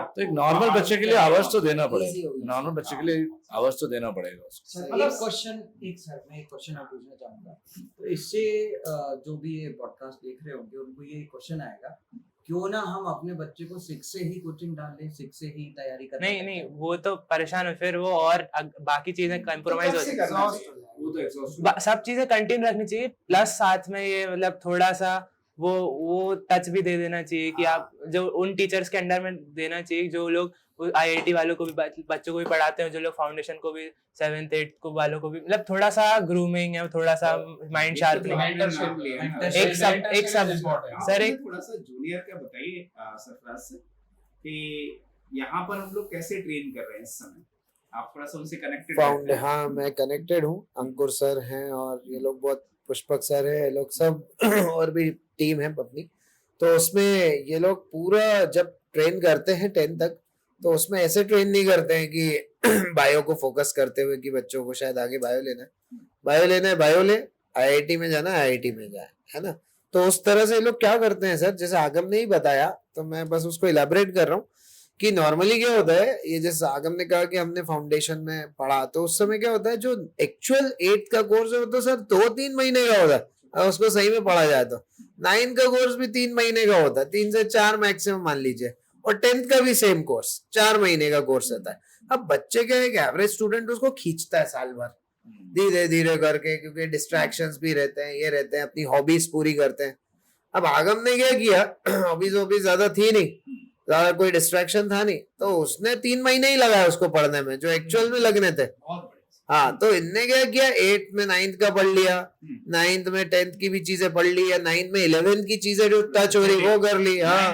तो एक नॉर्मल बच्चे के लिए आवर्स तो देना पड़ेगा, नॉर्मल बच्चे के लिए आवर्स तो देना पड़ेगा उसको।
सर मैं एक क्वेश्चन आप पूछना चाहूंगा, तो इससे जो भी ये पॉडकास्ट देख रहे होंगे उनको ये क्वेश्चन आएगा, क्यों ना हम अपने बच्चे को 6 से ही कोचिंग डाल दें, 6 से ही तैयारी कर।
नहीं वो तो परेशान हो, फिर वो और बाकी चीजें कंप्रोमाइज हो जाती, सब चीजें कंटिन्यू रखनी चाहिए। प्लस साथ में ये मतलब थोड़ा सा वो टच भी दे देना चाहिए कि आप जो उन टीचर्स के अंडर में देना चाहिए जो लोग IIT वालों को भी बच्चों को भी पढ़ाते हैं, जो लोग फाउंडेशन को भी 7th 8th को वालों को भी, मतलब थोड़ा सा ग्रूमिंग है, थोड़ा सा माइंड शार्पनिंग। एक सब सर एक
थोड़ा सा जूनियर का बताइए सरफराज सर कि यहाँ पर हम लोग कैसे ट्रेन कर रहे हैं इस समय, आप थोड़ा सा उनसे कनेक्टेड?
हाँ मैं कनेक्टेड हूँ, अंकुर सर हैं और ये लोग बहुत, पुष्पक सर है, ये लोग सब और भी टीम है अपनी। तो उसमें ये लोग पूरा जब ट्रेन करते हैं 10 तक तो उसमें ऐसे ट्रेन नहीं करते हैं कि बायो को फोकस करते हुए कि बच्चों को शायद आगे बायो लेना है बायो ले, IIT में जाना है IIT में जाए, है ना। तो उस तरह से ये लोग क्या करते हैं सर, जैसे आगम ने ही बताया तो मैं बस उसको इलाबरेट कर रहा हूँ कि नॉर्मली क्या होता है, ये जैसे आगम ने कहा कि हमने फाउंडेशन में पढ़ा तो उस समय क्या होता है जो एक्चुअल 8th का कोर्स है वो तो सर 2-3 महीने का होता है, और उसको सही में पढ़ा जाए तो 9th का कोर्स भी 3 महीने का होता है, 3 से 4 मैक्सिमम मान लीजिए, और 10th का भी सेम कोर्स 4 महीने का कोर्स रहता है। अब बच्चे क्या है, एक एवरेज स्टूडेंट उसको खींचता है साल भर धीरे धीरे करके, क्योंकि डिस्ट्रैक्शंस भी रहते हैं, ये रहते हैं, अपनी हॉबीज पूरी करते हैं। अब आगम ने क्या किया, हॉबीज ज्यादा थी नहीं, ज्यादा कोई डिस्ट्रैक्शन था नहीं, तो उसने 3 महीने ही लगाया उसको पढ़ने में जो एक्चुअल में लगने थे। हाँ, तो इनने क्या किया, 8th में 9th का पढ़ लिया, 9th में 10th की भी चीजें पढ़ ली, या 9th में 11th की चीजें जो टच हो रही वो कर ली। हाँ,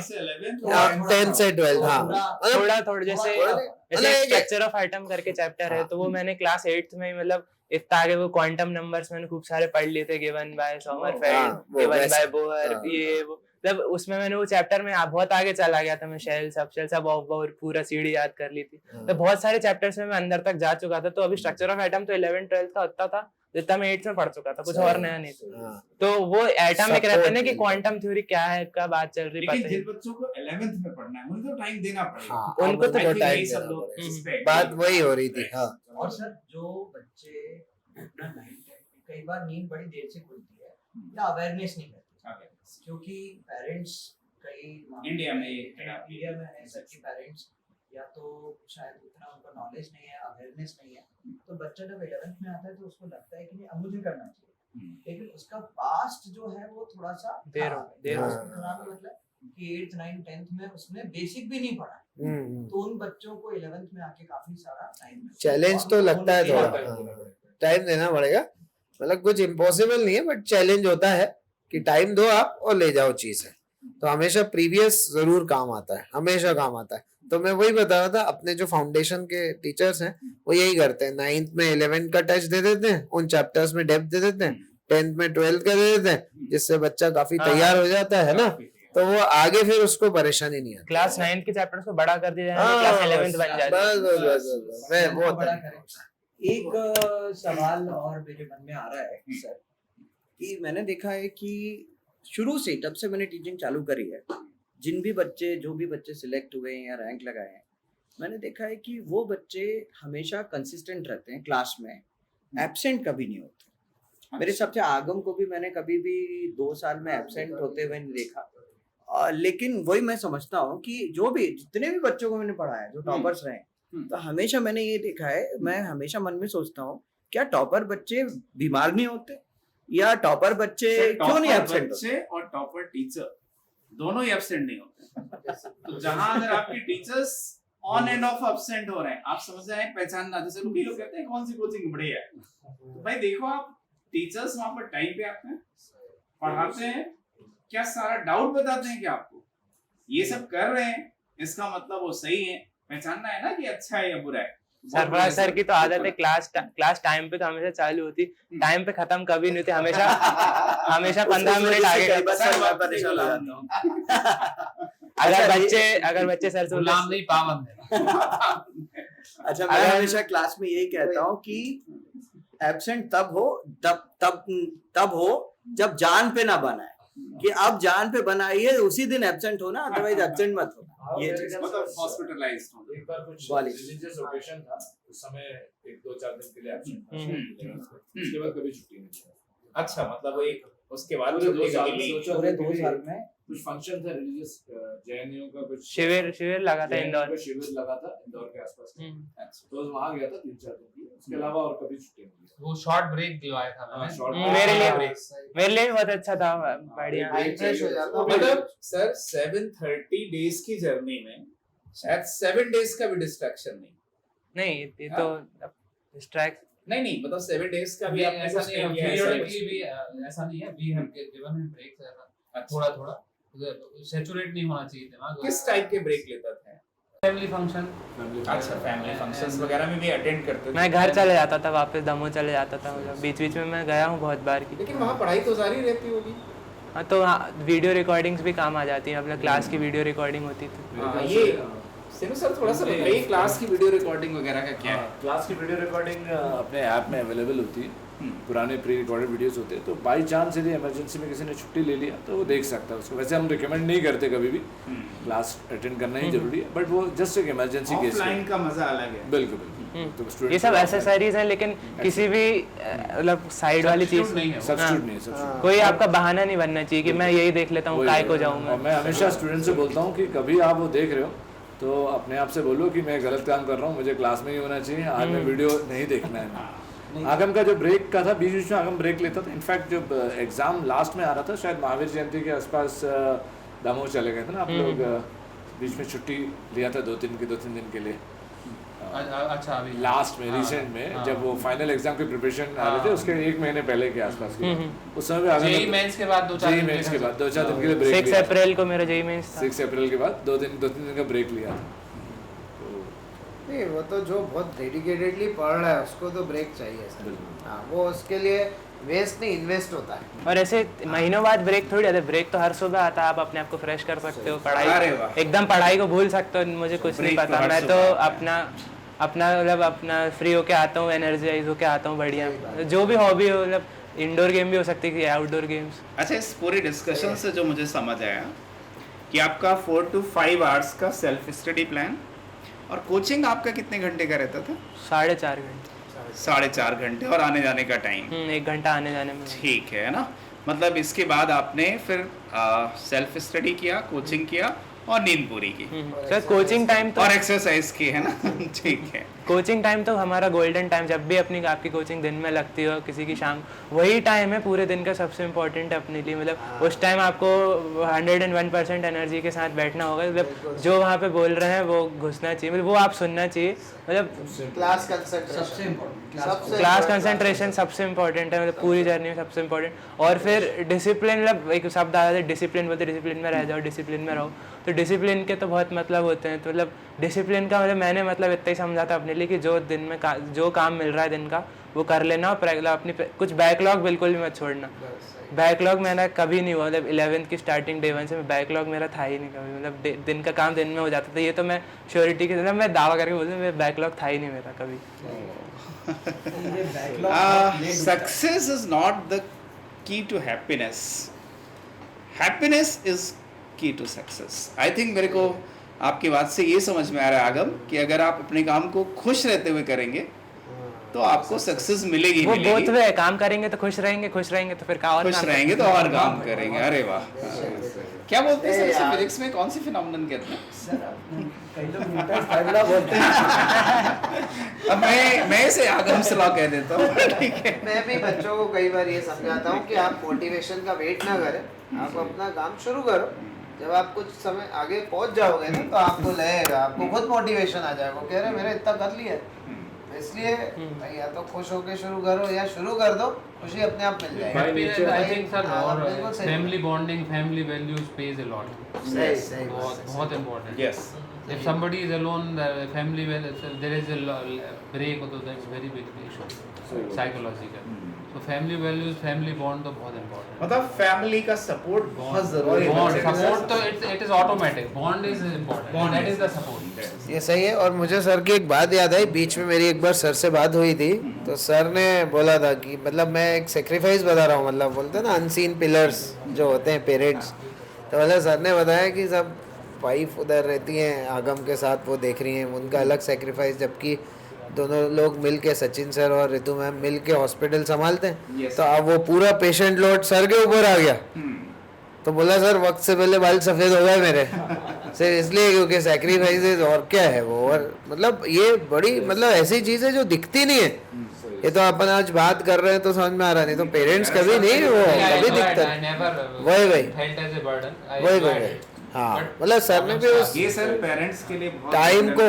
10th से 12th। हाँ,
थोड़ा जैसे स्ट्रक्चर ऑफ आइटम करके चैप्टर है, तो वो मैंने क्लास 8th में मतलब इतना आगे वो क्वांटम नंबर्स मैंने खूब सारे पढ़ लिए थे, given by Sommerfeld, given by Bohr, ये वो, मतलब उसमें मैंने वो चैप्टर में बहुत आगे चला गया था, मैं शेल सब और पूरा सीढ़ी याद कर ली थी। तो बहुत सारे चैप्टर्स में मैं अंदर तक जा चुका था। तो अभी स्ट्रक्चर ऑफ एटम तो 11th 12th का उतना था जितना मैं 8th में पढ़ चुका था, कुछ और नया नहीं था। तो वो एटम एक रहते हैं ना कि क्वांटम थ्योरी क्या है, क्या बात चल रही,
लेकिन जिन बच्चों को 11th में पढ़ना है उनको तो टाइम देना पड़ेगा।
उनको तो
टाइम
सब लोग
बात वही हो रही थी। हाँ,
और सर जो बच्चे अपना 9th कई बार नींद बड़ी देर से खुलती है या अवेयरनेस नहीं करते, क्योंकि पेरेंट्स कई
इंडिया में
है सर के पेरेंट्स या तो शायद उतना उनका नॉलेज नहीं है, अवेयरनेस नहीं है, तो बच्चा जब 11th में आता है तो उसको लगता है कि नहीं अब मुझे करना चाहिए, लेकिन उसका पास्ट जो है वो थोड़ा सा खराब मतलब कि 8th 9th 10th में उसने बेसिक भी नहीं पढ़ा, तो उन बच्चों को 11th में आके काफी सारा टाइम
चैलेंज तो लगता है, थोड़ा टाइम देना पड़ेगा। मतलब कुछ इम्पॉसिबल नहीं है, बट चैलेंज होता है कि टाइम दो आप और ले जाओ चीज है। तो हमेशा प्रीवियस जरूर काम आता है, हमेशा काम आता है। तो मैं वही बता रहा था, अपने जो फाउंडेशन के टीचर्स हैं वो यही करते हैं, 9th में 11th का टच दे देते हैं, उन चैप्टर्स में डेप्थ दे देते हैं, 10th में 12th का दे देते हैं, जिससे बच्चा काफी तैयार हो जाता है ना, तो वो आगे फिर उसको परेशानी नहीं आती।
क्लास 9th के चैप्टर्स को बड़ा कर दिया जाए, क्लास 11th बन जाए,
बस वो
बड़ा करें। एक सवाल और मेरे मन में आ रहा है सर,
कि मैंने देखा है कि शुरू से जब से मैंने टीचिंग चालू करी है, जो भी बच्चे सिलेक्ट हुए हैं या रैंक लगाए हैं, मैंने देखा है कि वो बच्चे हमेशा कंसिस्टेंट रहते हैं क्लास में, एब्सेंट कभी नहीं होते। मेरे हिसाब से आगम को भी मैंने कभी भी 2 साल में एब्सेंट होते हुए नहीं देखा। लेकिन वही मैं समझता हूँ कि जितने भी बच्चों को मैंने पढ़ाया जो टॉपर्स रहे, तो हमेशा मैंने ये देखा है, मैं हमेशा मन में सोचता हूँ क्या टॉपर बच्चे बीमार नहीं होते, या टॉपर बच्चे क्यों नहीं एब्सेंट होते?
और टॉपर टीचर दोनों ही एब्सेंट नहीं होते। तो जहां अगर आपके teachers on end of absent हो रहे हैं, आप समझ रहे हैं, पहचानना। जैसे लोग कहते हैं कौन सी कोचिंग बढ़िया है, तो भाई देखो आप टीचर्स वहां पर टाइम पे आते हैं, पढ़ाते हैं, क्या सारा डाउट बताते हैं कि आपको ये सब कर रहे हैं, इसका मतलब वो सही है। पहचानना है ना कि अच्छा है या बुरा है।
सरफराज सर की तो आदत है, क्लास टाइम पे तो हमेशा चालू होती, टाइम पे खत्म कभी नहीं होती, हमेशा 15 मिनट आगे। अगर बच्चे सर से
गुलाम नहीं पाबंद है।
अच्छा, मैं हमेशा क्लास में यही कहता हूँ कि एब्सेंट तब हो जब जान पे ना बनाए, कि अब जान पे बनाइए उसी दिन एब्सेंट हो ना, अदरवाइज एब्सेंट मत हो। ये
मतलब हॉस्पिटलाइज्ड हो।
एक बार कुछ रिलीजियस ओकेशन था, उस समय 1-2-4 दिन के लिए एब्सेंट था, उसके बाद कभी छुट्टी नहीं थी।
अच्छा, मतलब वो एक उसके बाद
पूरे 2 साल
में
कुछ फंक्शन था रिलीजियस, जैनियों का कुछ
शिविर लगा था इंदौर,
शिविर लगा था इंदौर के आसपास। तो वहां गया था 3-4 दिन की, उसके अलावा और कभी छुट्टी नहीं थी।
वो शॉर्ट ब्रेक दिलवाया था मैंने।
मेरे लिए बहुत अच्छा था, बढ़िया।
मतलब सर 730 डेज की जर्नी में शायद 7 डेज का भी डिस्ट्रैक्शन नहीं,
ये तो डिस्ट्रैक्ट
नहीं, मतलब 7 डेज का भी आपने
ऐसा
कुछ
नहीं है,
नहीं किया,
periodically भी ऐसा नहीं है, we have given him breaks, थोड़ा सैचुरेट नहीं होना चाहिए दिमाग।
किस टाइप के ब्रेक लेता था?
Family function.
अच्छा, फैमिली फंक्शंस वगैरह में भी अटेंड करते थे?
मैं घर चले जाता था, वापस दमोह चले जाता था, मतलब बीच में मैं गया हूँ बहुत बार की।
लेकिन वहाँ पढ़ाई तो जारी रहती होगी।
हाँ, तो वीडियो रिकॉर्डिंग्स भी काम आ जाती हैं, अपने क्लास की वीडियो रिकॉर्डिंग होती थी।
ये सिनु सर थोड़ा सा बताइए क्लास की वीडियो रिकॉर्डिंग वगैरह का क्या है?
क्लास की वीडियो रिकॉर्डिंग अपने ऐप में अवेलेबल होती है, पुराने प्री रिकॉर्डेड वीडियोस होते हैं, तो बाई चांस यदि इमरजेंसी में किसी ने छुट्टी ले लिया तो वो देख सकता है उसको। वैसे हम रिकमेंड नहीं करते कभी भी, क्लास अटेंड करना ही जरूरी है, बट वो जस्ट एक इमरजेंसी केस
ऑफलाइन का मजा अलग है।
बिल्कुल। तो
ये सब एसेसरीज हैं, लेकिन किसी भी मतलब साइड वाली चीज
सब्स्टिट्यूट नहीं है।
कोई आपका बहाना नहीं बनना चाहिए कि मैं यही देख लेता हूँ, काय को जाऊंगा।
मैं हमेशा स्टूडेंट से बोलता हूँ कि कभी आप वो देख रहे हो तो अपने आप से बोलो कि मैं गलत काम कर रहा हूँ, मुझे क्लास में ही होना चाहिए, आज मैं वीडियो नहीं देखना है। आगम का जो ब्रेक का था, बीच में आगम ब्रेक लेता था। इनफैक्ट जब एग्जाम लास्ट में आ रहा था, शायद महावीर जयंती के आसपास दमोह चले गए थे ना आप लोग, बीच में छुट्टी लिया था 2-3 दिन के लिए।
अच्छा, अभी
लास्ट में रिसेंट में जब वो फाइनल एग्जाम के प्रिपरेशन आ रहे थे, उसके 1 महीने पहले के आसपास की, उस समय भी
जेईई मेंस के बाद 2-4 दिन
के लिए ब्रेक
6 अप्रैल को मेरा जेईई मेंस था।
6 अप्रैल के बाद 2-3 दिन का ब्रेक लिया था।
नहीं, वो तो जो बहुत डेडिकेटेडली पढ़ रहा है उसको तो ब्रेक चाहिए सर। हाँ, वो उसके लिए वेस्ट नहीं इन्वेस्ट होता है।
और ऐसे महीनों बाद ब्रेक थोड़ी आता है, ब्रेक तो हर सुबह आता है, आप अपने आप को फ्रेश कर सकते हो, एकदम पढ़ाई को भूल सकते हो। मुझे कुछ नहीं पता, मैं तो अपना फ्री होके आता हूँ, एनर्जाइज होके आता हूँ, बढ़िया। जो भी हॉबी हो, मतलब इंडोर गेम भी हो सकती है, आउटडोर गेम्स।
अच्छा, इस पूरी डिस्कशन से जो मुझे समझ आया कि आपका 4 to 5 आवर्स का सेल्फ स्टडी प्लान, और कोचिंग आपका कितने घंटे का रहता था?
4.5 घंटे।
4.5 घंटे, और आने जाने का टाइम
1 घंटा आने जाने में।
ठीक है ना। मतलब इसके बाद आपने फिर सेल्फ स्टडी किया, कोचिंग किया और नींद पूरी की।
सर कोचिंग टाइम तो
और एक्सरसाइज की, है ना। ठीक है।
कोचिंग टाइम तो हमारा गोल्डन टाइम, जब भी आपकी कोचिंग दिन में लगती हो, किसी की शाम, वही टाइम है पूरे दिन का सबसे इम्पोर्टेंट है अपने लिए। मतलब उस टाइम आपको 101% एनर्जी के साथ बैठना होगा, मतलब जो वहाँ पे बोल रहे हैं वो घुसना चाहिए, मतलब वो आप सुनना चाहिए। मतलब
क्लास
कंसंट्रेशन सबसे इम्पोर्टेंट है, मतलब पूरी जर्नी में सबसे इम्पोर्टेंट। और फिर डिसिप्लिन, मतलब एक शब्द आता है डिसिप्लिन, बोलते डिसिप्लिन में रह जाओ, डिसिप्लिन में रहो। तो डिसिप्लिन के तो बहुत मतलब होते हैं, तो मतलब डिसिप्लिन का मतलब मैंने मतलब इतना ही समझा था अपने लिए कि जो दिन में जो काम मिल रहा है दिन का वो कर लेना, अपनी कुछ बैकलॉग बिल्कुल भी मत छोड़ना। बैकलॉग मेरा कभी नहीं हुआ, मतलब 11th की स्टार्टिंग डे 1 से बैकलॉग मेरा था ही नहीं कभी। मतलब दिन का काम दिन में हो जाता था, ये तो मैं श्योरिटी के साथ मैं दावा करके बोलूँ, मेरा बैकलॉग था ही नहीं मेरा कभी।
Success is not the key to happiness, happiness is key to success. I think मेरे को आपकी बात से ये समझ में आ रहा है आगम कि अगर आप अपने काम को खुश रहते हुए करेंगे तो आपको सक्सेस मिलेगी
वो
मिलेगी।
बोथ वे है, काम करेंगे तो खुश रहेंगे तो फिर और
खुश
काम
रहेंगे तो और काम करेंगे। अरे वाह, क्या बोलते हैं सर इसे फिजिक्स में कौन सी फिनोमेनन कहते हैं?
सर कई लोग न्यूटन फार्मूला बोलते हैं।
अब मैं इसे आगम से लॉ कह देता हूँ। ठीक है,
मैं भी बच्चों को कई बार ये समझाता हूँ कि आप मोटिवेशन का वेट ना करें, आप अपना काम शुरू करो। जब आप कुछ समय आगे पहुंच जाओगे ना तो आपको लगेगा, आपको खुद मोटिवेशन आ जाएगा, कह रहे मेरा इतना कर लिया है। इसलिए भाई या तो खुश होके शुरू करो या शुरू कर दो, खुशी अपने आप मिल जाएगी।
By nature, I think sir,
बिल्कुल
और
सही।
family bonding, family values plays a lot.
सही
बहुत important.
Yes,
If somebody is alone, the family there is a break, तो that's very big issue, psychological. So family values, family bond तो बहुत important.
मतलब family का support बहुत जरूरी है।
Bond, support तो it is automatic. Bond is important. That is the support.
ये सही है। और मुझे सर की एक बात याद आई, बीच में मेरी एक बार सर से बात हुई थी, तो सर ने बोला था कि मतलब मैं एक सेक्रीफाइस बता रहा हूँ, मतलब बोलते हैं ना अनसीन पिलर्स जो होते हैं पेरेंट्स, तो मतलब सर ने बताया कि सब वाइफ उधर रहती हैं आगम के साथ, वो देख रही हैं उनका अलग सेक्रीफाइस, जबकि दोनों लोग मिल के, सचिन सर और रितु मैम मिल के हॉस्पिटल संभालते हैं।
Yes.
तो अब वो पूरा पेशेंट लोड सर के ऊपर आ गया। तो बोला सर वक्त से पहले बाल सफ़ेद हो गए मेरे सिर्फ इसलिए क्योंकि सैक्रिफाइसेस, और क्या है वो। और मतलब ये बड़ी मतलब ऐसी चीज़ है जो दिखती नहीं है। ये तो अपन आज बात कर रहे हैं तो समझ में आ रहा, नहीं तो पेरेंट्स कभी नहीं, वो कभी दिखता वही। हाँ मतलब सर ने भी उस
ये सर पेरेंट्स के लिए बहुत
टाइम को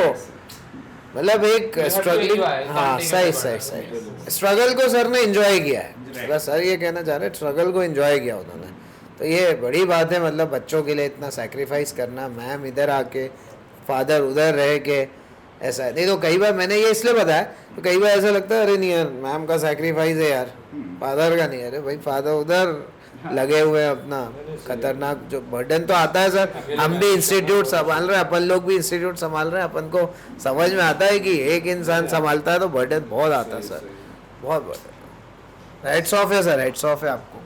मतलब एक
You have to
struggling,
enjoy
हाँ
something
सही
about
सही
it.
सही स्ट्रगल को सर ने एंजॉय किया है।
Right.
बस सर ये कहना चाह रहे हैं स्ट्रगल को एंजॉय किया उन्होंने, तो ये बड़ी बात है। मतलब बच्चों के लिए इतना सैक्रिफाइस करना, मैम इधर आके फादर उधर रह के, ऐसा है। नहीं तो कई बार मैंने ये इसलिए बताया, तो कई बार ऐसा लगता है अरे नहीं यार मैम का सैक्रिफाइस है यार, फादर का नहीं। अरे भाई फादर उधर लगे हुए हैं, अपना खतरनाक जो बर्डन तो आता है सर। हम भी इंस्टीट्यूट संभाल रहे हैं, अपन लोग भी इंस्टीट्यूट संभाल रहे हैं, अपन को समझ में आता है कि एक इंसान संभालता है तो बर्डन बहुत आता है सर, बहुत बर्डन। हेड्स ऑफ है सर, हेड्स ऑफ है आपको।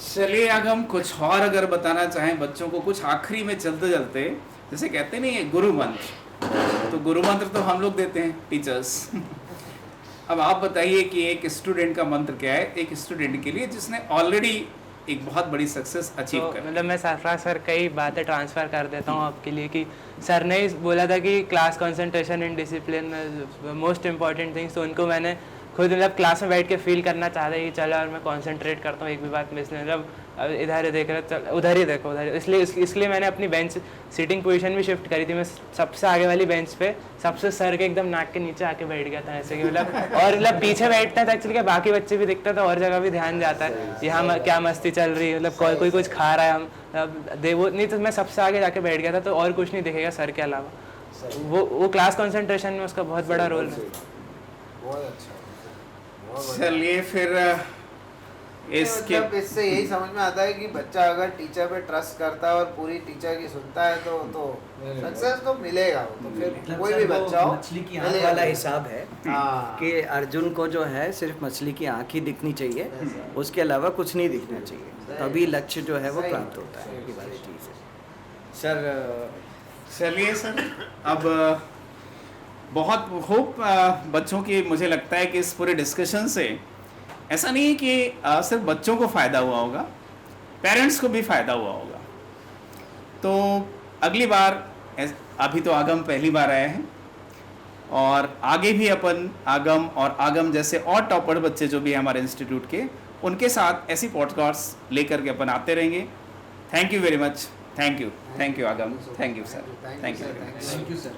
चलिए आगम कुछ और अगर बताना चाहें बच्चों को, कुछ आखिरी में चलते चलते, जैसे कहते नहीं है गुरु मंत्र, तो गुरु मंत्र तो हम लोग देते हैं टीचर्स। अब आप बताइए कि एक स्टूडेंट का मंत्र क्या है, एक स्टूडेंट के लिए जिसने ऑलरेडी एक बहुत बड़ी सक्सेस अचीव कर।
मतलब मैं सरफराज सर कई बातें ट्रांसफ़र कर देता हूँ आपके लिए कि सर ने बोला था कि class concentration and discipline most important things, तो उनको मैंने खुद मतलब क्लास में बैठ के फील करना चाहता है कि चलो और मैं कंसंट्रेट करता हूँ, एक भी बात मिस नहीं, मतलब इधर ही देख रहे चल उधर ही देखो उधर। इसलिए मैंने अपनी बेंच सीटिंग पोजीशन भी शिफ्ट करी थी। मैं सबसे आगे वाली बेंच पे सबसे सर के एकदम नाक के नीचे आके बैठ गया था ऐसे कि मतलब, और मतलब पीछे बैठता था एक्चुअली, क्या बाकी बच्चे भी दिखता था और जगह भी ध्यान जाता है यहाँ क्या मस्ती चल रही है, मतलब कोई कुछ खा रहा है, हम वो नहीं, तो मैं सबसे आगे जाके बैठ गया था, तो और कुछ नहीं दिखेगा सर के अलावा। वो क्लास कंसंट्रेशन में उसका बहुत बड़ा रोल है।
बहुत अच्छा।
चलिए फिर इसके
मतलब इससे यही समझ में आता है कि बच्चा अगर टीचर पे ट्रस्ट करता है और पूरी टीचर की सुनता है तो सक्सेस तो मिलेगा। वो तो फिर
मतलब
कोई
सर
भी
वो
बच्चा हो
मछली की आंख
मिलेगा।
वाला हिसाब है
हाँ।
कि अर्जुन को जो है सिर्फ मछली की आंख ही दिखनी चाहिए, उसके अलावा कुछ नहीं दिखना चाहिए, तभी लक्ष्य जो है वो प्राप्त होता है। ये वाली चीज़ है सर।
चलिए सर, अब बहुत खूब बच्चों की, मुझे लगता है कि इस पूरे डिस्कशन से ऐसा नहीं है कि सिर्फ बच्चों को फ़ायदा हुआ होगा, पेरेंट्स को भी फ़ायदा हुआ होगा। तो अगली बार, अभी तो आगम पहली बार आए हैं, और आगे भी अपन आगम और आगम जैसे और टॉपर बच्चे जो भी हैं हमारे इंस्टीट्यूट के, उनके साथ ऐसी पॉडकास्ट लेकर के अपन आते रहेंगे। Thank you very much. Thank you Agam, thank you sir, thank you.
Thank you sir.